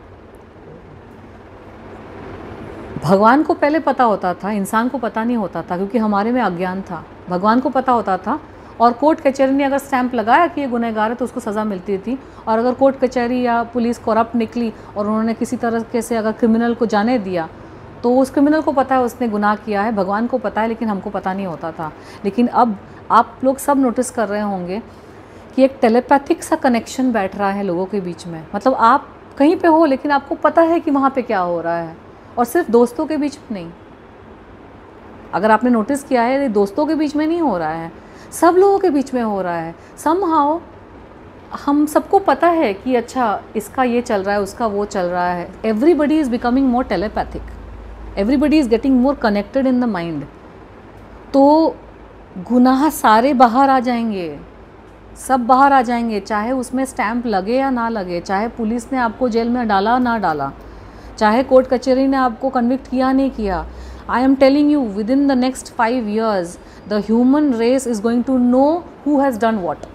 भगवान को पहले पता होता था, इंसान को पता नहीं होता था, क्योंकि हमारे में अज्ञान था। भगवान को पता होता था, और कोर्ट कचहरी ने अगर स्टैंप लगाया कि ये गुनहगार है तो उसको सज़ा मिलती थी। और अगर कोर्ट कचहरी या पुलिस करप्ट निकली और उन्होंने किसी तरह से अगर क्रिमिनल को जाने दिया, तो उस क्रिमिनल को पता है उसने गुनाह किया है, भगवान को पता है, लेकिन हमको पता नहीं होता था। लेकिन अब आप लोग सब नोटिस कर रहे होंगे कि एक टेलीपैथिक सा कनेक्शन बैठ रहा है लोगों के बीच में। मतलब आप कहीं पे हो, लेकिन आपको पता है कि वहाँ पे क्या हो रहा है। और सिर्फ दोस्तों के बीच में नहीं, अगर आपने नोटिस किया है, ये दोस्तों के बीच में नहीं हो रहा है, सब लोगों के बीच में हो रहा है। समहाउ हम सबको पता है कि अच्छा इसका ये चल रहा है, उसका वो चल रहा है। Everybody is becoming more telepathic, everybody is getting more connected in the mind. तो गुनाह सारे बाहर आ जाएंगे, सब बाहर आ जाएंगे, चाहे उसमें स्टैंप लगे या ना लगे, चाहे पुलिस ने आपको जेल में डाला ना डाला, चाहे कोर्ट कचहरी ने आपको कन्विक्ट किया नहीं किया। I am telling you, within the next 5 years the human race is going to know who has done what.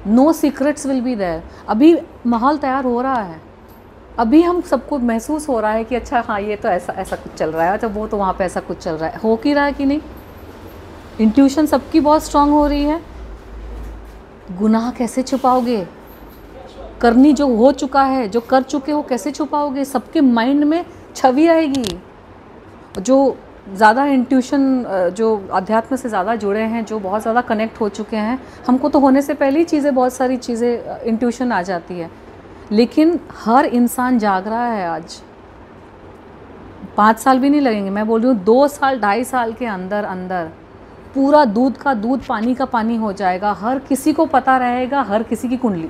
No secrets will be there. अभी माहौल तैयार हो रहा है, अभी हम सबको महसूस हो रहा है कि अच्छा हाँ ये तो ऐसा कुछ चल रहा है, अच्छा वो तो वहाँ पे ऐसा कुछ चल रहा है। हो कि रहा है कि नहीं? इंट्यूशन सबकी बहुत स्ट्रांग हो रही है। गुनाह कैसे छुपाओगे? करनी जो हो चुका है, जो कर चुके हो, कैसे छुपाओगे? सबके माइंड में छवि आएगी। जो ज़्यादा इंट्यूशन, जो अध्यात्म से ज़्यादा जुड़े हैं, जो बहुत ज़्यादा कनेक्ट हो चुके हैं, हमको तो होने से पहले ही चीज़ें, बहुत सारी चीज़ें इंट्यूशन आ जाती है। लेकिन हर इंसान जाग रहा है आज। 5 साल भी नहीं लगेंगे, मैं बोल रही हूँ 2 साल 2.5 साल के अंदर अंदर पूरा दूध का दूध, पानी का पानी हो जाएगा। हर किसी को पता रहेगा, हर किसी की कुंडली।